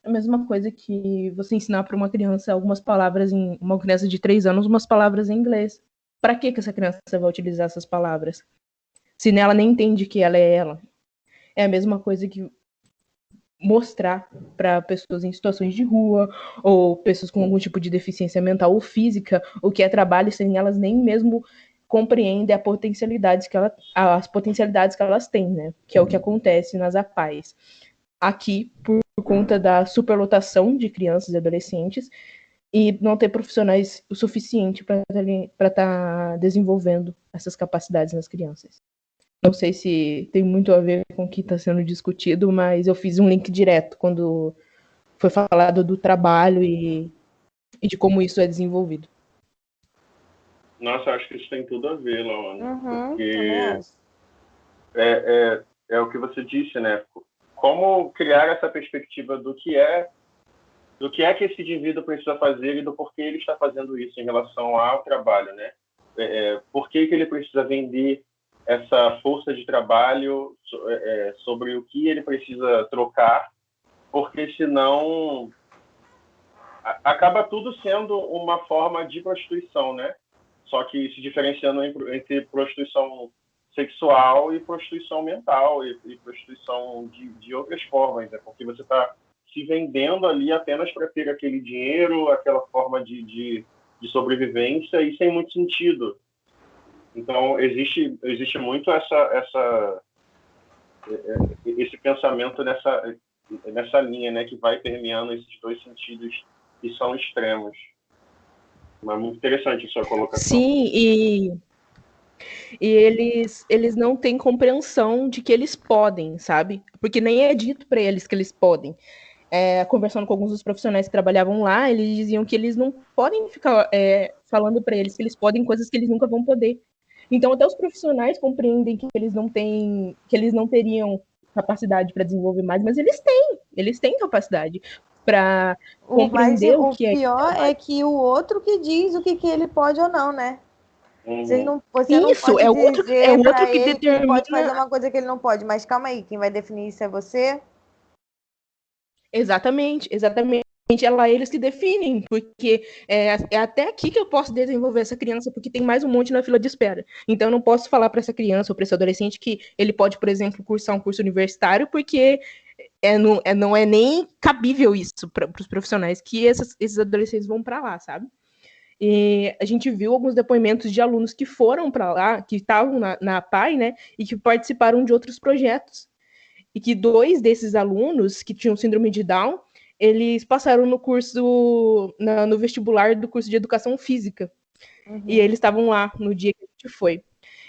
É a mesma coisa que você ensinar para uma criança algumas palavras uma criança de 3 anos, umas palavras em inglês. Para que essa criança vai utilizar essas palavras? Se nela nem entende que ela é ela. É a mesma coisa que mostrar para pessoas em situações de rua ou pessoas com algum tipo de deficiência mental ou física o que é trabalho sem elas nem mesmo compreendem as potencialidades que elas têm, né? Que é o que acontece nas APAES. Aqui, por conta da superlotação de crianças e adolescentes e não ter profissionais o suficiente para estar desenvolvendo essas capacidades nas crianças. Não sei se tem muito a ver com o que está sendo discutido, mas eu fiz um link direto quando foi falado do trabalho e de como isso é desenvolvido. Nossa, acho que isso tem tudo a ver, Laona. Porque acho. É o que você disse, né? Como criar essa perspectiva do que é que esse indivíduo precisa fazer e do porquê ele está fazendo isso em relação ao trabalho, né? Por que ele precisa vender essa força de trabalho sobre o que ele precisa trocar, porque senão acaba tudo sendo uma forma de prostituição, né? Só que se diferenciando entre prostituição sexual e prostituição mental e prostituição de outras formas, né? Porque você está se vendendo ali apenas para ter aquele dinheiro, aquela forma de sobrevivência e sem muito sentido. Então, existe muito esse pensamento nessa linha, né, que vai permeando esses dois sentidos que são extremos. Mas muito interessante a sua colocação. Sim, e eles não têm compreensão de que eles podem, sabe? Porque nem é dito para eles que eles podem. Conversando com alguns dos profissionais que trabalhavam lá, eles diziam que eles não podem ficar falando para eles que eles podem coisas que eles nunca vão poder. Então, até os profissionais compreendem que eles não teriam capacidade para desenvolver mais, mas eles têm capacidade para compreender o que é. O pior é que o outro que diz o que ele pode ou não, né? Você não pode é o outro que determina. Que ele pode fazer uma coisa que ele não pode, mas calma aí, quem vai definir isso é você? Exatamente. Eles que definem, porque é até aqui que eu posso desenvolver essa criança, porque tem mais um monte na fila de espera. Então, eu não posso falar para essa criança ou para esse adolescente que ele pode, por exemplo, cursar um curso universitário, porque não é nem cabível isso para os profissionais que esses adolescentes vão para lá, sabe? E a gente viu alguns depoimentos de alunos que foram para lá, que estavam na APAE, né, e que participaram de outros projetos. E que 2 desses alunos que tinham síndrome de Down, eles passaram no curso, no vestibular do curso de Educação Física. Uhum. E eles estavam lá no dia que a gente foi.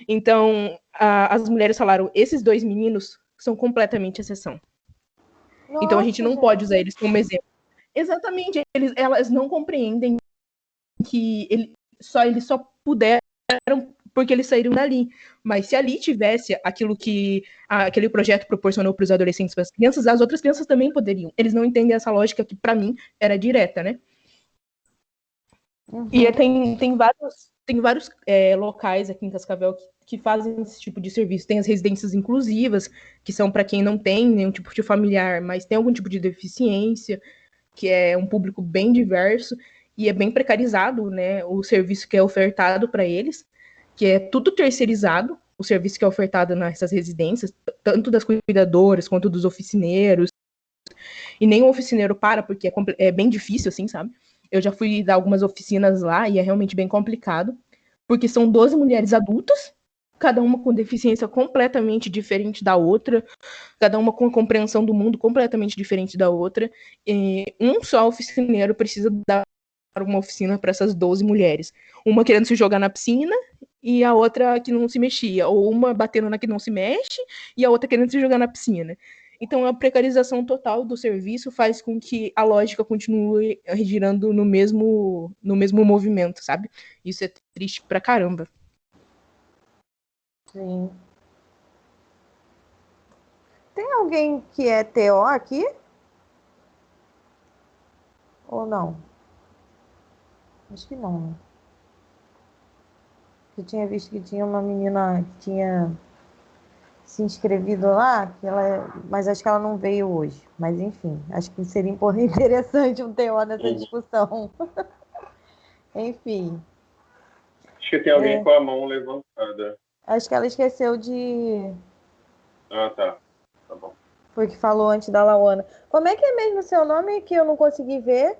Então, as mulheres falaram, esses 2 meninos são completamente exceção. Nossa, então, a gente não pode usar eles como exemplo. Exatamente, elas não compreendem que eles só puderam porque eles saíram dali. Mas se ali tivesse aquilo que aquele projeto proporcionou para os adolescentes e para as crianças, as outras crianças também poderiam. Eles não entendem essa lógica que, para mim, era direta, né? Uhum. E tem vários locais aqui em Cascavel que fazem esse tipo de serviço. Tem as residências inclusivas, que são para quem não tem nenhum tipo de familiar, mas tem algum tipo de deficiência, que é um público bem diverso, e é bem precarizado, né, o serviço que é ofertado para eles, que é tudo terceirizado, o serviço que é ofertado nessas residências, tanto das cuidadoras quanto dos oficineiros, e nem o oficineiro para, porque é bem difícil, assim, sabe? Eu já fui dar algumas oficinas lá, e é realmente bem complicado, porque são 12 mulheres adultas, cada uma com deficiência completamente diferente da outra, cada uma com compreensão do mundo completamente diferente da outra, e um só oficineiro precisa dar uma oficina para essas 12 mulheres. Uma querendo se jogar na piscina e a outra que não se mexia. Ou uma batendo na que não se mexe e a outra querendo se jogar na piscina. Então, a precarização total do serviço faz com que a lógica continue girando no mesmo movimento, sabe? Isso é triste pra caramba. Sim. Tem alguém que é TO aqui? Ou não? Acho que não, né? Eu tinha visto que tinha uma menina que tinha se inscrevido lá, mas acho que ela não veio hoje. Mas enfim, acho que seria interessante um TO nessa discussão. Enfim. Acho que tem alguém com a mão levantada. Acho que ela esqueceu de... Ah, tá. Tá bom. Foi que falou antes da Lauana. Como é que é mesmo o seu nome que eu não consegui ver?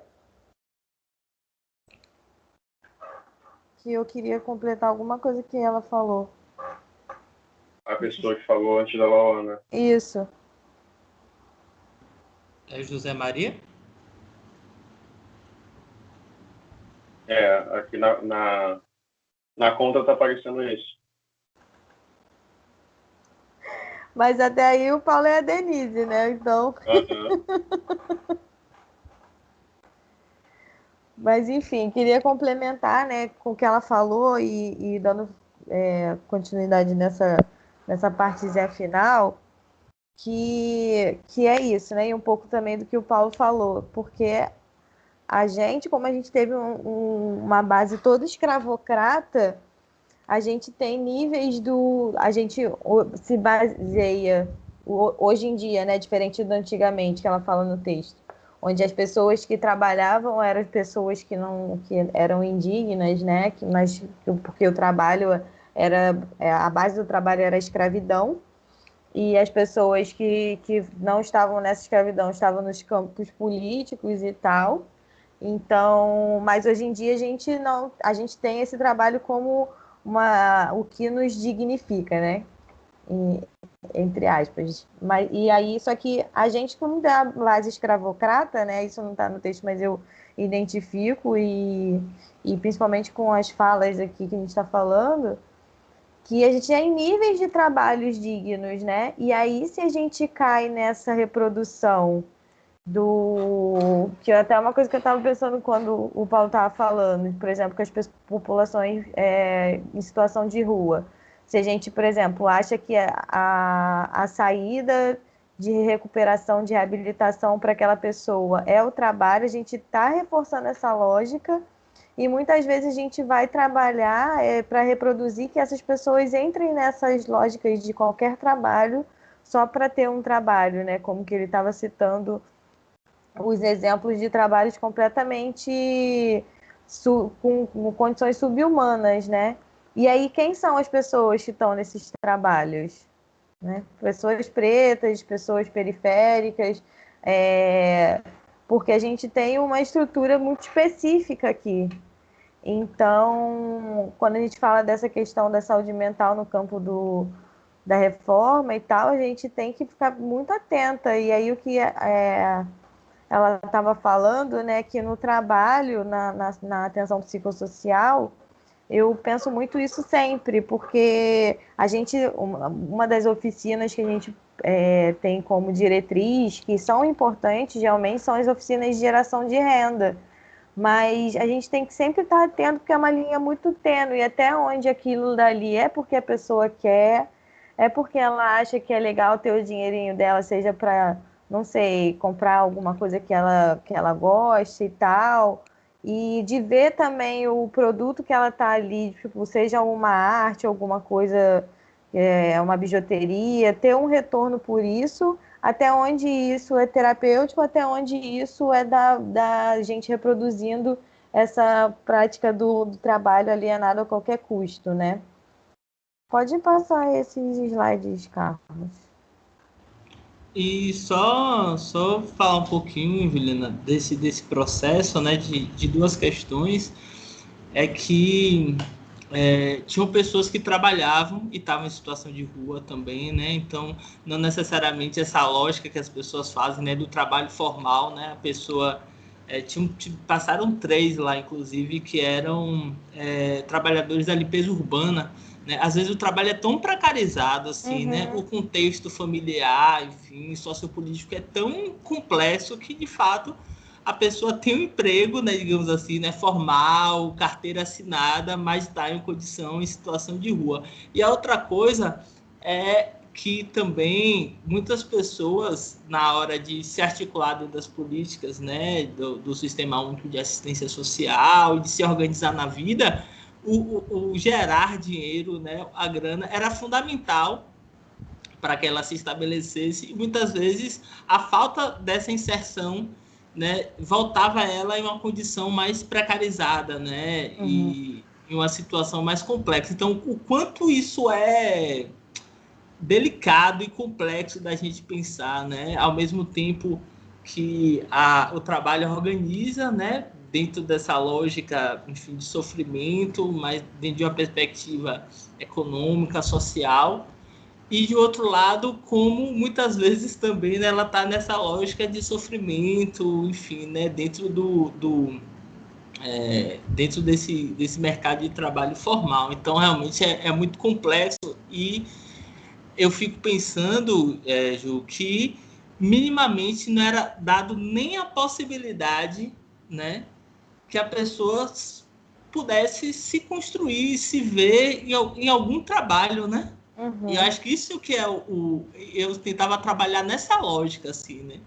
Que eu queria completar alguma coisa que ela falou. A pessoa que falou antes da Lauana. Isso. É José Maria? Aqui na conta tá aparecendo isso. Mas até aí o Paulo é a Denise, né? Então... Mas, enfim, queria complementar, né, com o que ela falou e dando continuidade nessa partezinha final, que é isso, né? E um pouco também do que o Paulo falou, porque a gente, como a gente teve uma base toda escravocrata, a gente tem níveis a gente se baseia, hoje em dia, né, diferente do antigamente, que ela fala no texto, onde as pessoas que trabalhavam eram pessoas que eram indignas, né? Porque o trabalho a base do trabalho era a escravidão, e as pessoas que não estavam nessa escravidão estavam nos campos políticos e tal. Então, mas hoje em dia a gente tem esse trabalho como o que nos dignifica, né? Entre aspas. E aí, só que a gente, como da base escravocrata, né? Isso não está no texto, mas eu identifico, e principalmente com as falas aqui que a gente está falando, que a gente tem níveis de trabalhos dignos, né? E aí, se a gente cai nessa reprodução que é até uma coisa que eu estava pensando quando o Paulo estava falando, por exemplo, com as populações em situação de rua. Se a gente, por exemplo, acha que a saída de recuperação, de reabilitação para aquela pessoa é o trabalho, a gente está reforçando essa lógica e muitas vezes a gente vai trabalhar para reproduzir que essas pessoas entrem nessas lógicas de qualquer trabalho só para ter um trabalho, né? Como que ele estava citando os exemplos de trabalhos completamente com condições subhumanas, né? E aí, quem são as pessoas que estão nesses trabalhos? Né? Pessoas pretas, pessoas periféricas, porque a gente tem uma estrutura muito específica aqui. Então, quando a gente fala dessa questão da saúde mental no campo da reforma e tal, a gente tem que ficar muito atenta. E aí o que ela estava falando, né, que no trabalho, na atenção psicossocial, eu penso muito isso sempre, porque uma das oficinas que a gente tem como diretriz, que são importantes realmente, são as oficinas de geração de renda. Mas a gente tem que sempre estar atento, porque é uma linha muito tênue, até onde aquilo dali é porque a pessoa quer, é porque ela acha que é legal ter o dinheirinho dela, seja para, não sei, comprar alguma coisa que ela goste e tal, e de ver também o produto que ela está ali, tipo, seja uma arte, alguma coisa, uma bijuteria, ter um retorno por isso, até onde isso é terapêutico, até onde isso é da gente reproduzindo essa prática do trabalho alienado a qualquer custo, né? Pode passar esses slides, Carlos. E só falar um pouquinho, Juliana, desse processo, né, de duas questões, é que tinham pessoas que trabalhavam e estavam em situação de rua também, né? Então, não necessariamente essa lógica que as pessoas fazem, né, do trabalho formal, né? A pessoa passaram 3 lá, inclusive, que eram trabalhadores da limpeza urbana, né? Às vezes o trabalho é tão precarizado, assim, né? O contexto familiar, enfim, sociopolítico é tão complexo que, de fato, a pessoa tem um emprego, né, digamos assim, né, formal, carteira assinada, mas está em condição, em situação de rua. E a outra coisa é que também muitas pessoas, na hora de se articular dentro das políticas, né, do Sistema Único de Assistência Social e de se organizar na vida, o gerar dinheiro, né, a grana, era fundamental para que ela se estabelecesse, e muitas vezes a falta dessa inserção, né, voltava ela em uma condição mais precarizada, né, e em uma situação mais complexa. Então, o quanto isso é delicado e complexo da gente pensar, né, ao mesmo tempo que o trabalho organiza, né, dentro dessa lógica, enfim, de sofrimento, mas dentro de uma perspectiva econômica, social. E de outro lado, como muitas vezes também, né, ela está nessa lógica de sofrimento, enfim, né, dentro desse mercado de trabalho formal. Então, realmente é muito complexo e eu fico pensando, Ju, que minimamente não era dado nem a possibilidade, né, que a pessoa pudesse se construir, se ver em algum trabalho, né? E eu acho que isso que é eu tentava trabalhar nessa lógica, assim, né?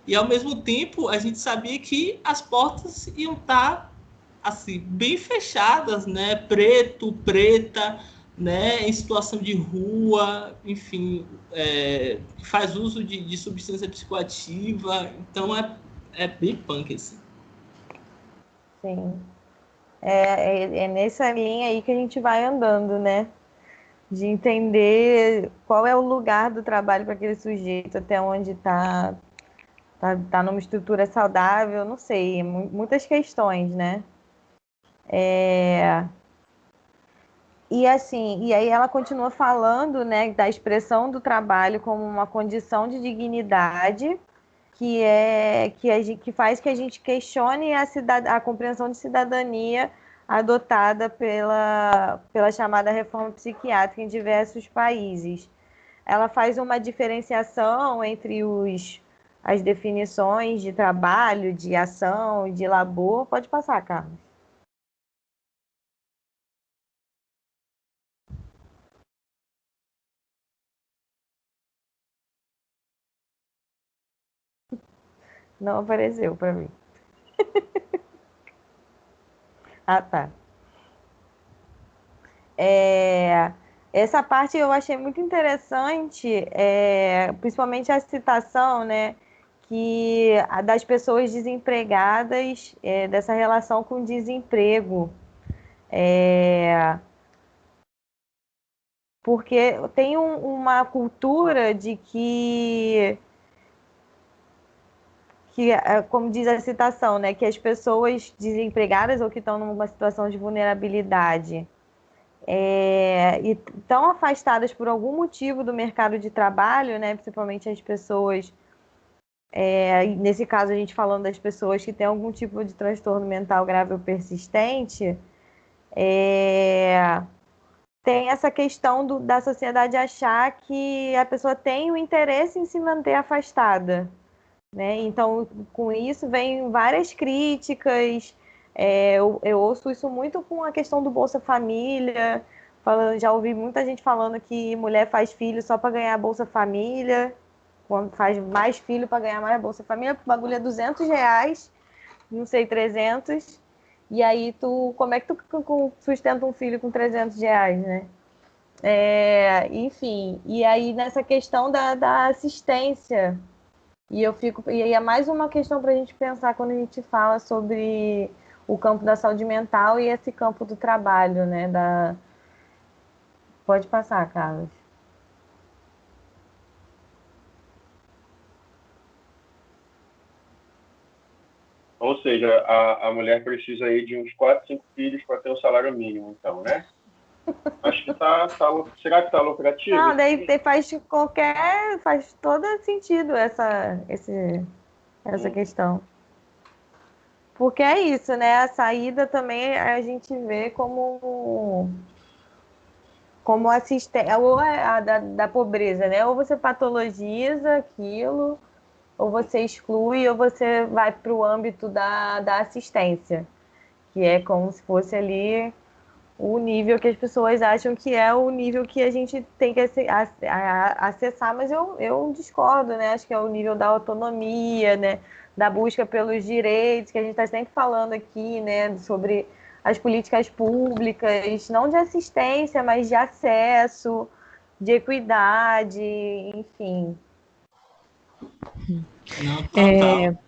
E ao mesmo tempo a gente sabia que as portas iam estar assim bem fechadas, né? Preto, preta, né? Em situação de rua, enfim, que faz uso de substância psicoativa. Então é bem punk, assim. Sim. É nessa linha aí que a gente vai andando, né? De entender qual é o lugar do trabalho para aquele sujeito, até onde tá numa estrutura saudável, não sei, muitas questões, né? E assim, e aí ela continua falando, né, da expressão do trabalho como uma condição de dignidade que faz que a gente questione a compreensão de cidadania adotada pela chamada reforma psiquiátrica em diversos países. Ela faz uma diferenciação entre as definições de trabalho, de ação, de labor. Pode passar, Carlos. Não apareceu para mim. Ah, tá. Essa parte eu achei muito interessante, principalmente a citação, né, das pessoas desempregadas, dessa relação com o desemprego. Porque tem uma cultura de que, como diz a citação, né, que as pessoas desempregadas ou que estão numa situação de vulnerabilidade e estão afastadas por algum motivo do mercado de trabalho, né, principalmente as pessoas, nesse caso a gente falando das pessoas que têm algum tipo de transtorno mental grave ou persistente, tem essa questão da sociedade achar que a pessoa tem o interesse em se manter afastada, né? Então, com isso, vem várias críticas. Eu ouço isso muito com a questão do Bolsa Família. Já ouvi muita gente falando que mulher faz filho só para ganhar Bolsa Família, quando faz mais filho para ganhar mais Bolsa Família, o bagulho é R$200, não sei, 300. E aí, como é que tu sustenta um filho com R$300, né? Enfim, e aí nessa questão da assistência, e é mais uma questão para a gente pensar quando a gente fala sobre o campo da saúde mental e esse campo do trabalho, né? Pode passar, Carlos. Ou seja, a mulher precisa aí de uns 4, 5 filhos para ter um salário mínimo, então, né? Acho que será que está lucrativo? Não, daí faz todo sentido essa questão. Porque é isso, né? A saída também a gente vê como assistência, ou da pobreza, né? Ou você patologiza aquilo, ou você exclui, ou você vai para o âmbito da assistência, que é como se fosse ali o nível que as pessoas acham que é o nível que a gente tem que acessar, mas eu discordo, né? Acho que é o nível da autonomia, né? Da busca pelos direitos, que a gente está sempre falando aqui, né? Sobre as políticas públicas, não de assistência, mas de acesso, de equidade, enfim. Não, total.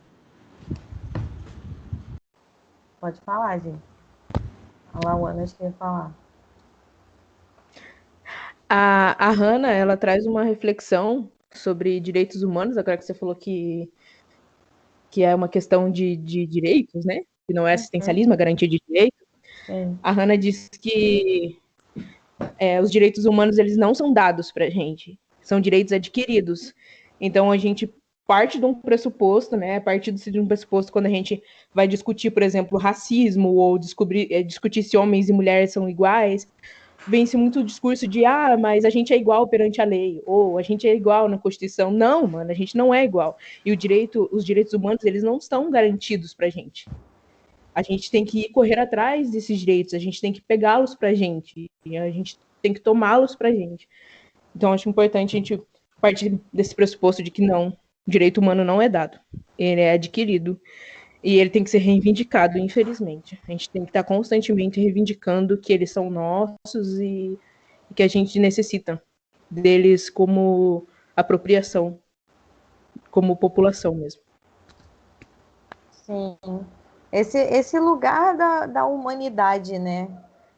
Pode falar, gente. A Lauana, acho que ia falar. A Hannah, ela traz uma reflexão sobre direitos humanos, agora que você falou que é uma questão de direitos, né? Que não é assistencialismo, é garantia de direitos. A Hannah diz que os direitos humanos, eles não são dados para a gente, são direitos adquiridos. Então, a gente parte de um pressuposto, né? A partir de um pressuposto, quando a gente vai discutir, por exemplo, racismo, ou discutir se homens e mulheres são iguais, vem-se muito o discurso de, mas a gente é igual perante a lei, ou a gente é igual na Constituição. Não, mano, a gente não é igual. E os direitos humanos, eles não estão garantidos pra gente. A gente tem que ir correr atrás desses direitos, a gente tem que pegá-los pra gente, e a gente tem que tomá-los pra gente. Então, acho importante a gente partir desse pressuposto de que não, o direito humano não é dado, ele é adquirido. E ele tem que ser reivindicado, infelizmente. A gente tem que estar constantemente reivindicando que eles são nossos e que a gente necessita deles como apropriação, como população mesmo. Sim. Esse lugar da humanidade, né?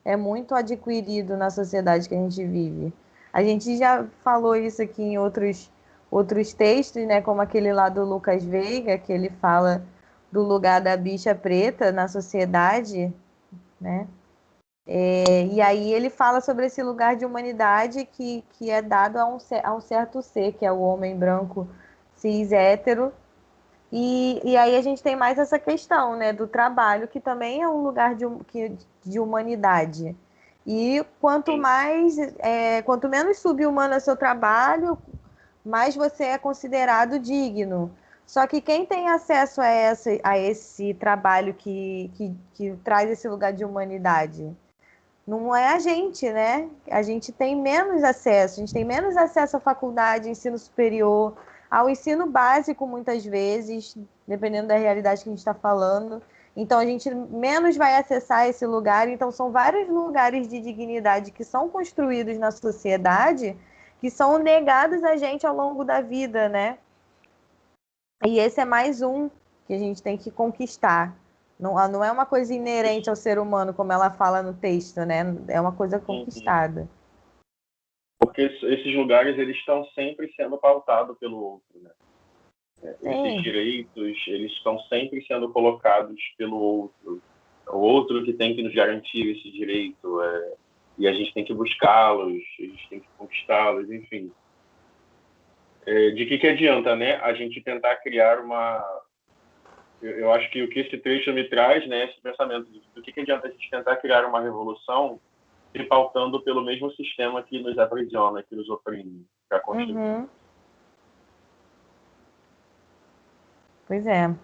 É muito adquirido na sociedade que a gente vive. A gente já falou isso aqui em outros textos, né? Como aquele lá do Lucas Veiga, que ele fala do lugar da bicha preta na sociedade, né? E aí ele fala sobre esse lugar de humanidade que é dado a um certo ser, que é o homem branco cis hétero. E aí a gente tem mais essa questão, né, do trabalho, que também é um lugar de humanidade. E quanto menos subhumano é seu trabalho, mais você é considerado digno. Só que quem tem acesso a esse trabalho que traz esse lugar de humanidade? Não é a gente, né? A gente tem menos acesso. A gente tem menos acesso à faculdade, ensino superior. ao ensino básico, muitas vezes, dependendo da realidade que a gente está falando. Então, a gente menos vai acessar esse lugar. Então, são vários lugares de dignidade que são construídos na sociedade que são negados a gente ao longo da vida, né? E esse é mais um que a gente tem que conquistar. Não é uma coisa inerente ao ser humano, como ela fala no texto, né? É uma coisa conquistada. Porque esses lugares, eles estão sempre sendo pautados pelo outro, né? Esses direitos, eles estão sempre sendo colocados pelo outro. O outro que tem que nos garantir esse direito, e a gente tem que buscá-los, a gente tem que conquistá-los, enfim. De que adianta, né? A gente tentar criar uma... Eu acho que o que esse trecho me traz, né? Esse pensamento do que adianta a gente tentar criar uma revolução se pautando pelo mesmo sistema que nos aprisiona, que nos oprime, para construir. Uhum. Pois é.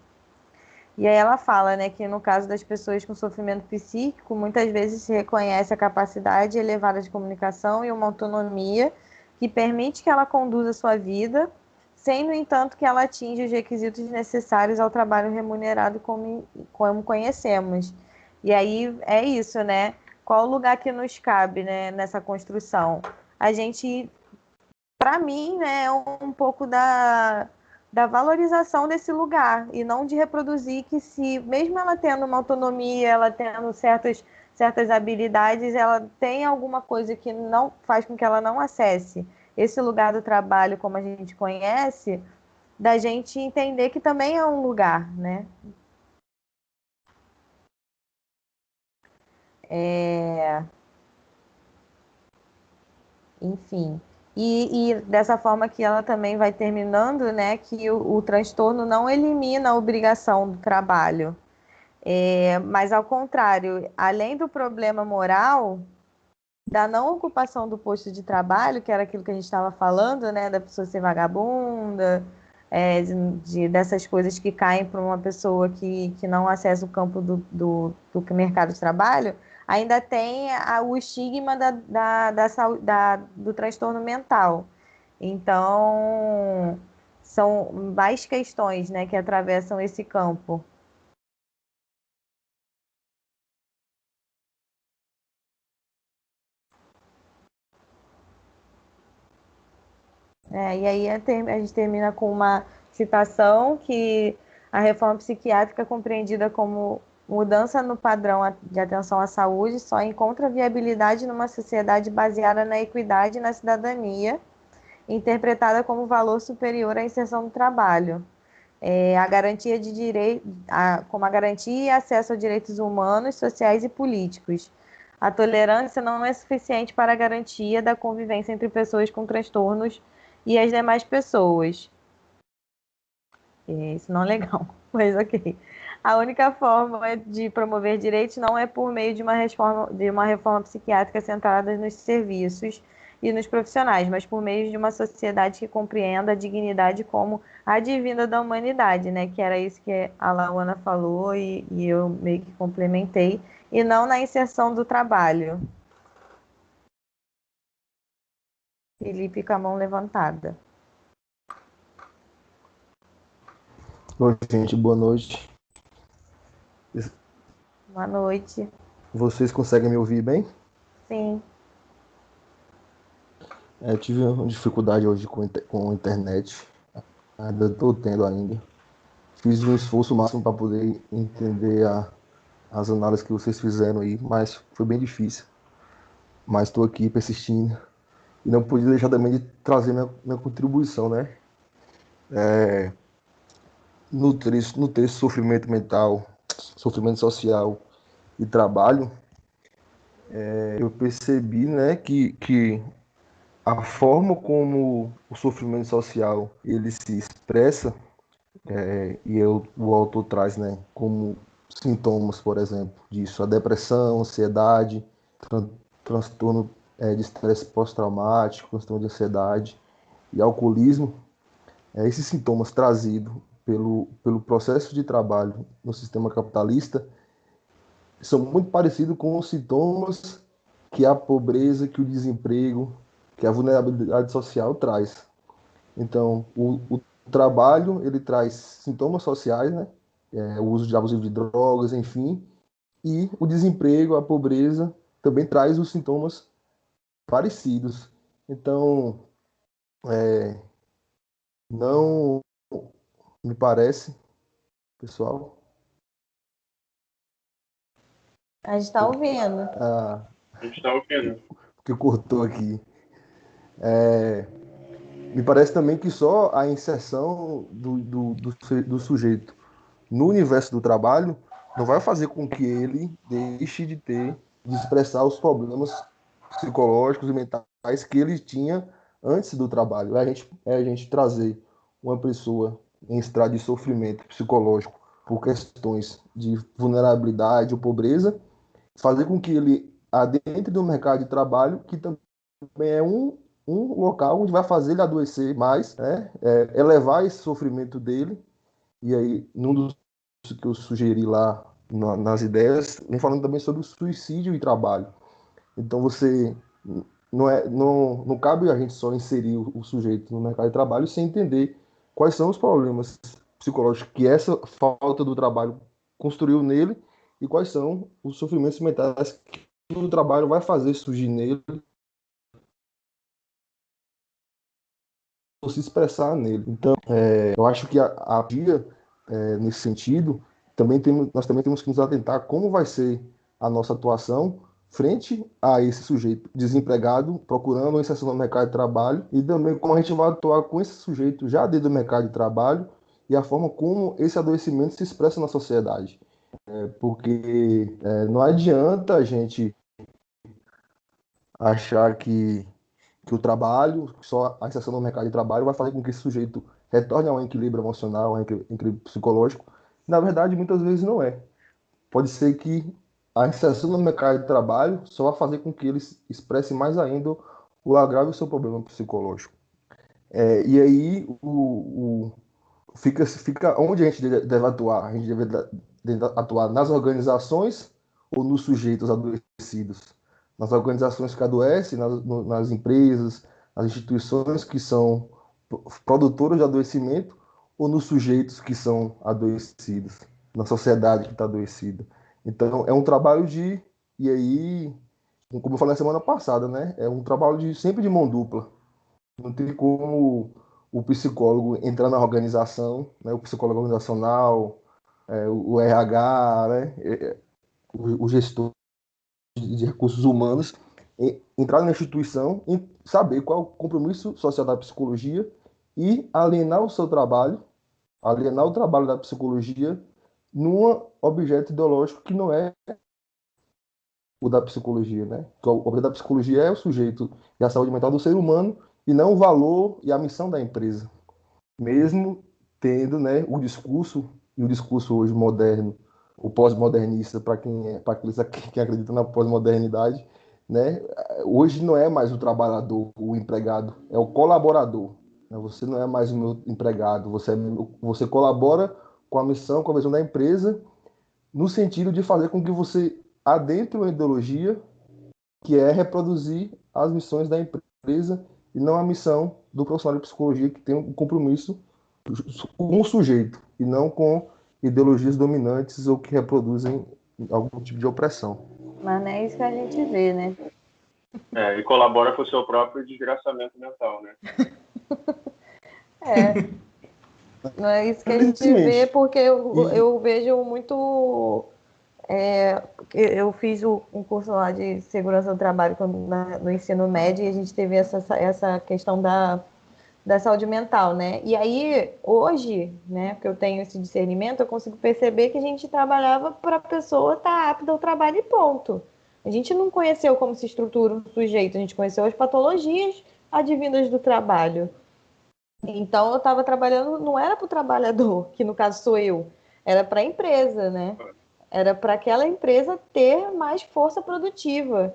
E aí ela fala, né, que no caso das pessoas com sofrimento psíquico, muitas vezes se reconhece a capacidade elevada de comunicação e uma autonomia que permite que ela conduza sua vida, sem, no entanto, que ela atinja os requisitos necessários ao trabalho remunerado como conhecemos. E aí é isso, né? Qual o lugar que nos cabe, né, nessa construção? A gente, para mim, né, é um pouco da valorização desse lugar e não de reproduzir que, se mesmo ela tendo uma autonomia, ela tendo certas habilidades, ela tem alguma coisa que não faz com que ela não acesse esse lugar do trabalho como a gente conhece, da gente entender que também é um lugar, né? Enfim. E dessa forma que ela também vai terminando, né, que o transtorno não elimina a obrigação do trabalho. Mas, ao contrário, além do problema moral, da não ocupação do posto de trabalho, que era aquilo que a gente estava falando, né, da pessoa ser vagabunda, dessas coisas que caem para uma pessoa que não acessa o campo do mercado de trabalho, ainda tem o estigma do transtorno mental. Então, são mais questões, né, que atravessam esse campo. E aí a gente termina com uma citação que a reforma psiquiátrica é compreendida como mudança no padrão de atenção à saúde só encontra viabilidade numa sociedade baseada na equidade e na cidadania, interpretada como valor superior à inserção no trabalho. A garantia de direito, como a garantia e acesso a direitos humanos, sociais e políticos. A tolerância não é suficiente para a garantia da convivência entre pessoas com transtornos e as demais pessoas. Isso não é legal, mas ok. A única forma de promover direitos não é por meio de uma reforma psiquiátrica centrada nos serviços e nos profissionais, mas por meio de uma sociedade que compreenda a dignidade como a divina da humanidade, né? Que era isso que a Lauana falou e eu meio que complementei, e não na inserção do trabalho. Felipe com a mão levantada. Oi, gente, boa noite. Boa noite. Vocês conseguem me ouvir bem? Sim. Eu tive uma dificuldade hoje com a internet. Ainda estou tendo ainda. Fiz um esforço máximo para poder entender as análises que vocês fizeram aí, mas foi bem difícil. Mas estou aqui persistindo. E não pude deixar também de trazer minha contribuição, né? No texto sofrimento mental, sofrimento social e trabalho, eu percebi, né, que a forma como o sofrimento social ele se expressa, o autor traz, né, como sintomas, por exemplo, disso, a depressão, ansiedade, transtorno de estresse pós-traumático, transtorno de ansiedade e alcoolismo. Esses sintomas trazidos pelo processo de trabalho no sistema capitalista são muito parecidos com os sintomas que a pobreza, que o desemprego, que a vulnerabilidade social traz. Então, o o trabalho, ele traz sintomas sociais, né? O uso de abusivo de drogas, enfim, e o desemprego, a pobreza, também traz os sintomas parecidos. Então, não me parece, pessoal. A gente está ouvindo. A gente está ouvindo. Que cortou aqui. Me parece também que só a inserção do sujeito no universo do trabalho não vai fazer com que ele deixe de expressar os problemas psicológicos e mentais que ele tinha antes do trabalho. A gente trazer uma pessoa em estado de sofrimento psicológico por questões de vulnerabilidade ou pobreza, fazer com que ele adentre do mercado de trabalho, que também é um local onde vai fazer ele adoecer mais, né? Elevar esse sofrimento dele. E aí, num dos que eu sugeri lá nas ideias, vem falando também sobre o suicídio e trabalho. Então, você não cabe a gente só inserir o sujeito no mercado de trabalho sem entender quais são os problemas psicológicos que essa falta do trabalho construiu nele e quais são os sofrimentos mentais que o trabalho vai fazer surgir nele ou se expressar nele. Então, eu acho que a dia, nesse sentido, nós também temos que nos atentar como vai ser a nossa atuação frente a esse sujeito desempregado, procurando uma inserção no mercado de trabalho, e também como a gente vai atuar com esse sujeito já dentro do mercado de trabalho e a forma como esse adoecimento se expressa na sociedade. Porque não adianta a gente achar que o trabalho, só a inserção no mercado de trabalho vai fazer com que esse sujeito retorne a um equilíbrio emocional, a um equilíbrio psicológico. Na verdade, muitas vezes não é. Pode ser que a inserção no mercado de trabalho só vai fazer com que ele expresse mais ainda o agravo do seu problema psicológico. E aí fica onde a gente deve atuar. A gente deve atuar nas organizações ou nos sujeitos adoecidos. Nas organizações que adoecem, nas empresas, nas instituições que são produtoras de adoecimento, ou nos sujeitos que são adoecidos, na sociedade que está adoecida. Então, é um trabalho e aí, como eu falei na semana passada, né? É um trabalho sempre de mão dupla. Não tem como o psicólogo entrar na organização, né? O psicólogo organizacional, o RH, né? O gestor de recursos humanos, entrar na instituição e saber qual é o compromisso social da psicologia e alienar o seu trabalho, alienar o trabalho da psicologia num objeto ideológico que não é o da psicologia, né? O objeto da psicologia é o sujeito e a saúde mental do ser humano e não o valor e a missão da empresa. Mesmo tendo, né, o discurso hoje moderno, o pós-modernista, para quem acredita na pós-modernidade, né, hoje não é mais o trabalhador, o empregado, é o colaborador. Né? Você não é mais o meu empregado, você colabora com a missão, com a visão da empresa, no sentido de fazer com que você adentre uma ideologia que é reproduzir as missões da empresa e não a missão do profissional de psicologia que tem um compromisso com o sujeito e não com ideologias dominantes ou que reproduzem algum tipo de opressão. Mas não é isso que a gente vê, né? E colabora com o seu próprio desgraçamento mental, né? Não é isso que a gente vê, porque eu vejo muito... eu fiz um curso lá de segurança do trabalho no ensino médio e a gente teve essa questão da saúde mental, né? E aí, hoje, né, porque eu tenho esse discernimento, eu consigo perceber que a gente trabalhava para a pessoa estar apta ao trabalho e ponto. A gente não conheceu como se estrutura um sujeito, a gente conheceu as patologias advindas do trabalho. Então, eu estava trabalhando, não era para o trabalhador, que no caso sou eu, era para a empresa, né? Era para aquela empresa ter mais força produtiva.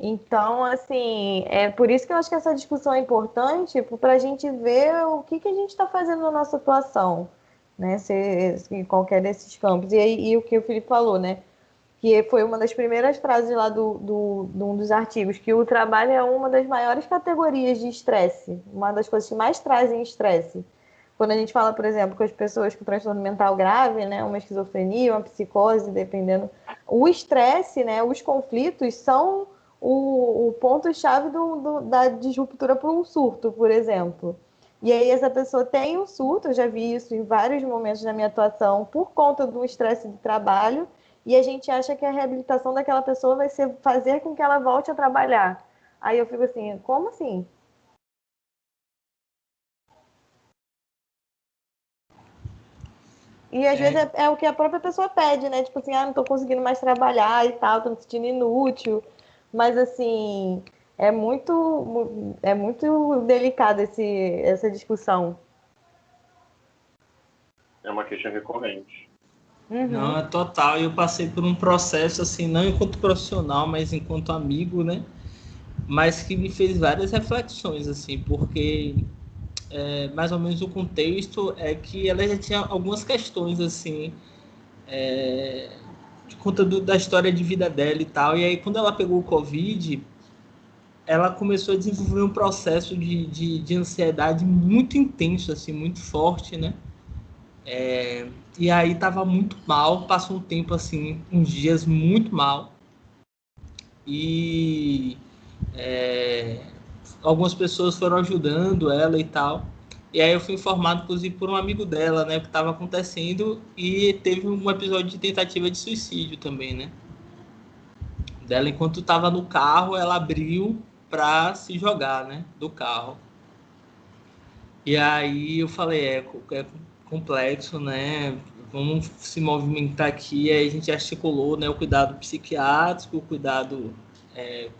Então, assim, é por isso que eu acho que essa discussão é importante para a gente ver o que a gente está fazendo na nossa atuação, né? Em qualquer desses campos. E o que o Felipe falou, né? Que foi uma das primeiras frases lá de um dos artigos, que o trabalho é uma das maiores categorias de estresse, uma das coisas que mais trazem estresse. quando a gente fala, por exemplo, com as pessoas com transtorno mental grave, né, uma esquizofrenia, uma psicose, dependendo, o estresse, né, os conflitos são o ponto-chave da disruptura para um surto, por exemplo. E aí essa pessoa tem um surto, eu já vi isso em vários momentos da minha atuação, por conta do estresse do trabalho, e a gente acha que a reabilitação daquela pessoa vai ser fazer com que ela volte a trabalhar. Aí eu fico assim, como assim? E às vezes é o que a própria pessoa pede, né? Tipo assim, não tô conseguindo mais trabalhar e tal, tô me sentindo inútil. Mas assim, é muito delicada essa discussão. É uma queixa recorrente. Não, é total. Eu passei por um processo, assim, não enquanto profissional, mas enquanto amigo, né? Mas que me fez várias reflexões, assim, porque mais ou menos o contexto é que ela já tinha algumas questões, assim, de conta da história de vida dela e tal. E aí, quando ela pegou o Covid, ela começou a desenvolver um processo de ansiedade muito intenso, assim, muito forte, né? E aí tava muito mal, passou um tempo, assim, uns dias muito mal. E algumas pessoas foram ajudando ela e tal. E aí eu fui informado, inclusive, por um amigo dela, né, o que estava acontecendo, e teve um episódio de tentativa de suicídio também, né? Dela, enquanto estava no carro, ela abriu para se jogar, né, do carro. E aí eu falei, é complexo, né? Vamos se movimentar aqui. Aí a gente articulou, né, o cuidado psiquiátrico, o cuidado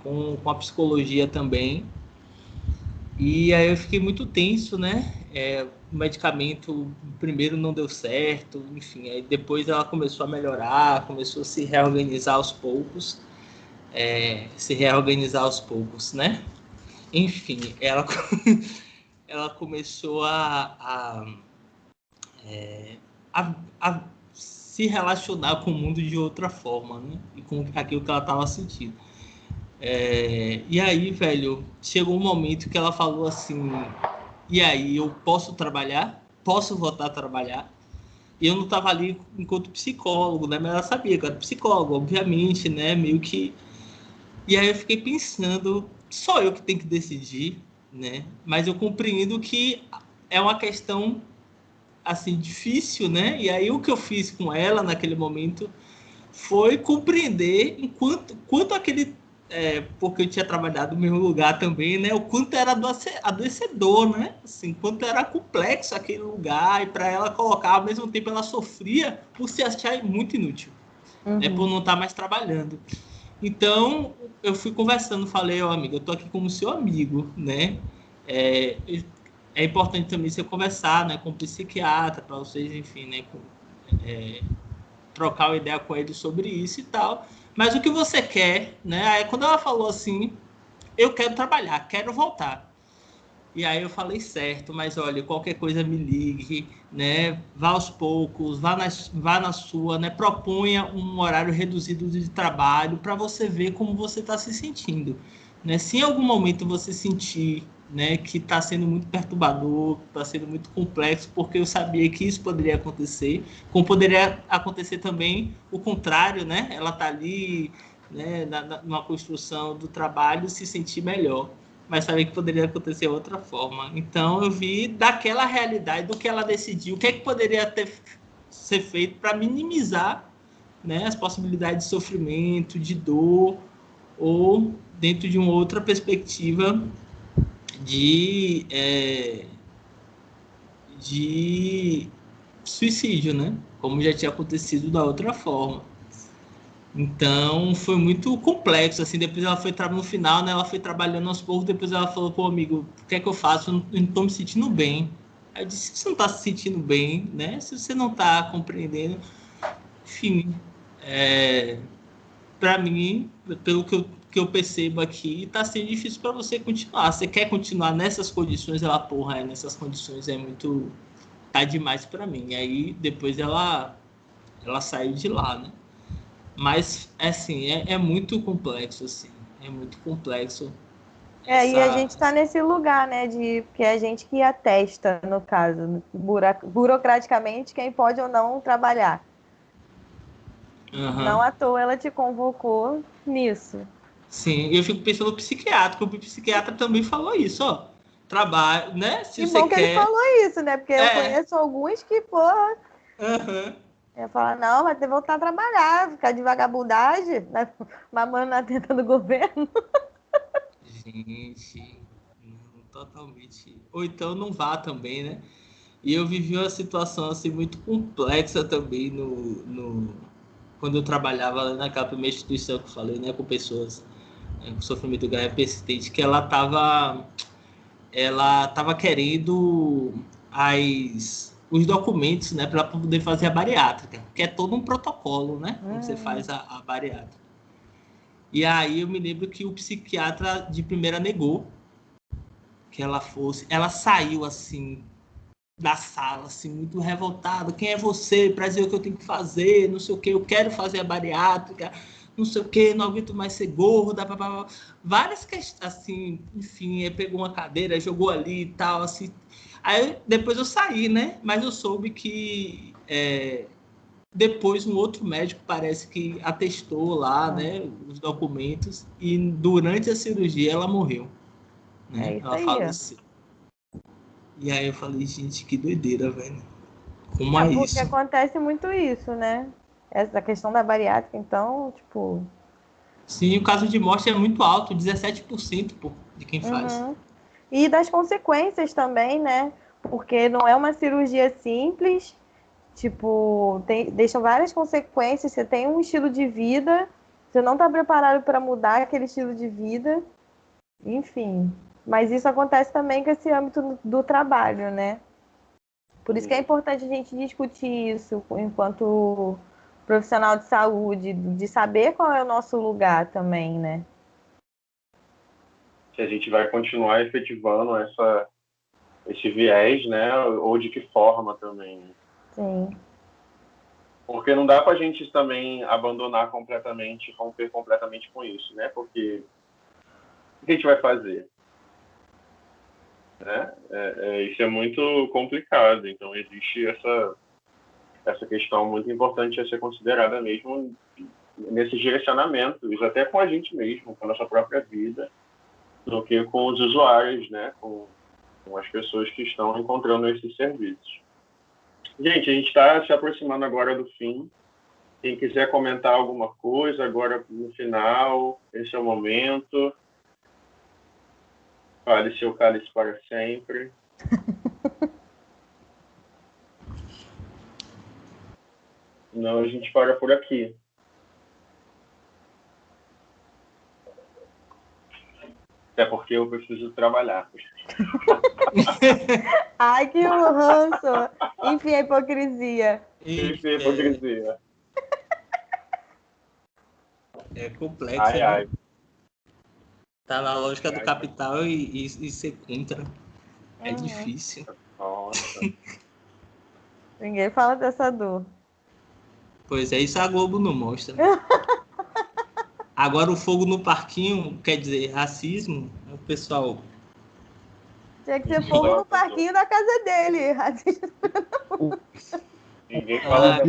com a psicologia também. E aí eu fiquei muito tenso, né? O medicamento primeiro não deu certo, enfim. Aí depois ela começou a melhorar, começou a se reorganizar aos poucos. Né? Enfim, ela começou a se relacionar com o mundo de outra forma, né? E com aquilo que ela estava sentindo. E aí, velho, chegou um momento que ela falou assim: e aí, eu posso trabalhar? Posso voltar a trabalhar? E eu não estava ali enquanto psicólogo, né? Mas ela sabia que eu era psicólogo, obviamente, né? Meio que. E aí eu fiquei pensando: só eu que tenho que decidir, né? Mas eu compreendo que é uma questão assim difícil, né? E aí o que eu fiz com ela naquele momento foi compreender quanto aquele porque eu tinha trabalhado no mesmo lugar também, né? O quanto era adoecedor, né? Assim, quanto era complexo aquele lugar, e para ela colocar, ao mesmo tempo ela sofria por se achar muito inútil, né? Por não estar mais trabalhando. Então, eu fui conversando, falei, amigo, eu tô aqui como seu amigo, né? É importante também você conversar, né, com o psiquiatra, para vocês, enfim, né, trocar uma ideia com ele sobre isso e tal. Mas o que você quer, né? Aí quando ela falou assim, eu quero trabalhar, quero voltar. E aí eu falei, certo, mas olha, qualquer coisa me ligue, né? Vá aos poucos, vá na sua, né? Proponha um horário reduzido de trabalho para você ver como você está se sentindo, né? Se em algum momento você sentir, né, que está sendo muito perturbador, está sendo muito complexo, porque eu sabia que isso poderia acontecer, como poderia acontecer também o contrário, né? Ela está ali, né, numa construção do trabalho, se sentir melhor, mas sabia que poderia acontecer de outra forma. Então eu vi daquela realidade, do que ela decidiu, o que é que poderia ser feito para minimizar, né, as possibilidades de sofrimento, de dor, ou dentro de uma outra perspectiva de suicídio, né? Como já tinha acontecido da outra forma. Então foi muito complexo, assim. Depois ela foi no final, né? Ela foi trabalhando aos poucos. Depois ela falou, pô, amigo, o que é que eu faço? Eu não tô me sentindo bem. Aí eu disse, se você não tá se sentindo bem, né? Se você não tá compreendendo, enfim, para mim, pelo que eu percebo aqui, tá sendo difícil para você continuar. Você quer continuar nessas condições? Ela, porra, nessas condições é muito, tá demais para mim. E aí depois ela saiu de lá, né? Mas assim, é muito complexo, assim, é muito complexo. E a gente está nesse lugar, né, porque é a gente que atesta, no caso, burocraticamente, quem pode ou não trabalhar. Uhum. Não à toa ela te convocou nisso. Sim, eu fico pensando no psiquiatra, porque o psiquiatra também falou isso, ó. Trabalho, né? Se que você bom que quer... ele falou isso, né? Porque eu conheço alguns que, porra... Eu falo, não, vai ter que voltar a trabalhar, ficar de vagabundagem, né? Mamando na teta do governo. Gente, não, totalmente. Ou então não vá também, né? E eu vivi uma situação assim muito complexa também quando eu trabalhava naquela primeira instituição que eu falei, né, com pessoas com sofrimento grave persistente, que ela tava querendo os documentos, né, para poder fazer a bariátrica, que é todo um protocolo, né, quando você faz a bariátrica. E aí eu me lembro que o psiquiatra de primeira negou que ela fosse. Ela saiu assim da sala, assim, muito revoltada. Quem é você para dizer o que eu tenho que fazer? Não sei o que, eu quero fazer a bariátrica, não sei o que, não aguento mais ser gorda, blá. Várias questões, assim, enfim, pegou uma cadeira, jogou ali e tal, assim. Aí depois eu saí, né? Mas eu soube que depois um outro médico parece que atestou lá, né, os documentos, e durante a cirurgia ela morreu, né? Ela faleceu. E aí eu falei, gente, que doideira, velho. Como é isso? Porque acontece muito isso, né? Essa questão da bariátrica, então, tipo... Sim, o caso de morte é muito alto, 17% de quem faz. E das consequências também, né? Porque não é uma cirurgia simples, tipo, deixa várias consequências. Você tem um estilo de vida, você não está preparado para mudar aquele estilo de vida, enfim. Mas isso acontece também com esse âmbito do trabalho, né? Por isso que é importante a gente discutir isso enquanto profissional de saúde, de saber qual é o nosso lugar também, né? Se a gente vai continuar efetivando esse viés, né? Ou de que forma também. Sim. Porque não dá para a gente também abandonar completamente, romper completamente com isso, né? Porque o que a gente vai fazer? Né? Isso é muito complicado. Então, existe essa questão muito importante a ser considerada mesmo nesses direcionamentos, até com a gente mesmo, com a nossa própria vida, do que com os usuários, né? Com as pessoas que estão encontrando esses serviços. Gente, a gente está se aproximando agora do fim. Quem quiser comentar alguma coisa agora no final, esse é o momento. Fale seu cálice para sempre. Não, a gente para por aqui. Até porque eu preciso trabalhar. Ai, que ranço! Enfim, a hipocrisia. Enfim, a hipocrisia. É complexo, ai. Tá na lógica do capital e ser contra. É difícil. Nossa. Ninguém fala dessa dor. Pois é, isso a Globo não mostra. Né? Agora o fogo no parquinho, quer dizer, racismo, o pessoal... Tinha que ser fogo no parquinho da casa dele. Racismo. Ninguém fala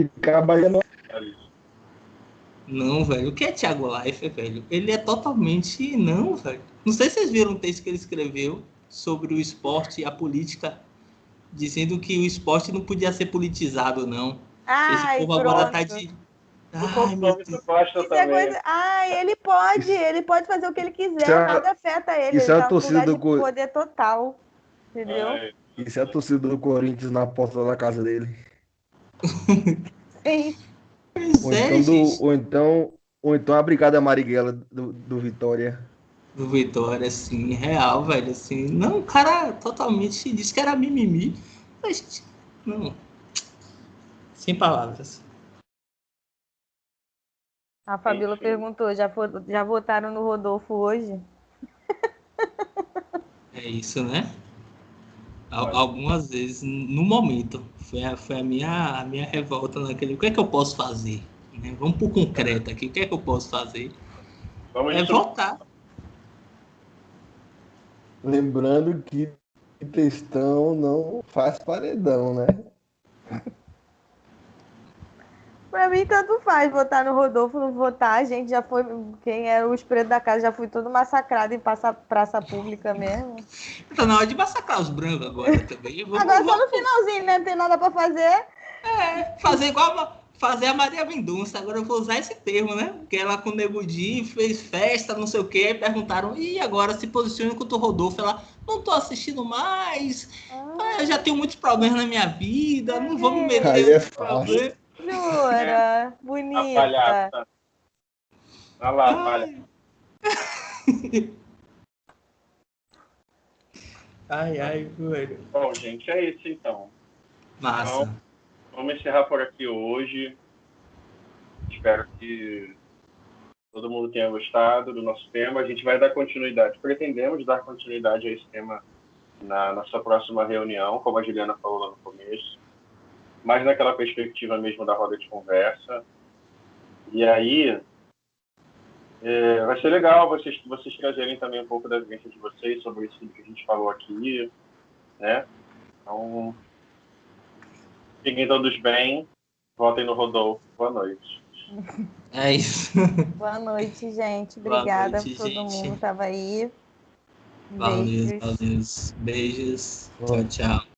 Não, velho. O que é Thiago Leifert, velho? Ele é totalmente... Não, velho. Não sei se vocês viram um texto que ele escreveu sobre o esporte e a política, dizendo que o esporte não podia ser politizado, não. Esse povo agora tá de... Ai, meu Deus. Ele pode fazer o que ele quiser, nada afeta ele. Isso ele é a torcida do poder total, entendeu? Isso é a torcida do Corinthians na porta da casa dele. Sim. Ou então a Brigada Marighella do Vitória. Do Vitória, assim, real, velho, assim. Não, o cara totalmente disse que era mimimi. Mas, não. Sem palavras. A Fabíola perguntou, já votaram no Rodolfo hoje? É isso, né? Algumas vezes, no momento, foi a minha revolta naquele... O que é que eu posso fazer? Né? Vamos pro concreto aqui. O que é que eu posso fazer? Votar. Lembrando que textão não faz paredão, né? Pra mim, tanto faz votar no Rodolfo, não votar. A gente já foi. Quem era os pretos da casa já foi todo massacrado em praça pública mesmo. Tá na hora de massacrar os brancos agora também. Agora só no finalzinho, né? Não tem nada pra fazer. Fazer igual fazer a Maria Mendonça. Agora eu vou usar esse termo, né? Porque ela com o Nego Di fez festa, não sei o quê. Perguntaram, e agora se posiciona contra o Rodolfo? Ela, não tô assistindo mais. Eu já tenho muitos problemas na minha vida. Não vou me meter Aí é nesse problema. Jura? Bonita. Palhaça. Olha lá, palhaça. Ai, velho. Bom, gente, é isso então. Massa. Então, vamos encerrar por aqui hoje. Espero que todo mundo tenha gostado do nosso tema. A gente vai dar continuidade, pretendemos dar continuidade a esse tema na nossa próxima reunião, como a Juliana falou lá no começo, mas naquela perspectiva mesmo da roda de conversa. E aí, vai ser legal vocês trazerem também um pouco da vivência de vocês sobre isso que a gente falou aqui, né? Então, fiquem todos bem, votem no Rodolfo. Boa noite. É isso. Boa noite, gente. Boa Obrigada noite, por todo gente. mundo que estava aí. Valeu, Beijos. valeu. Beijos. Bom. Tchau, tchau.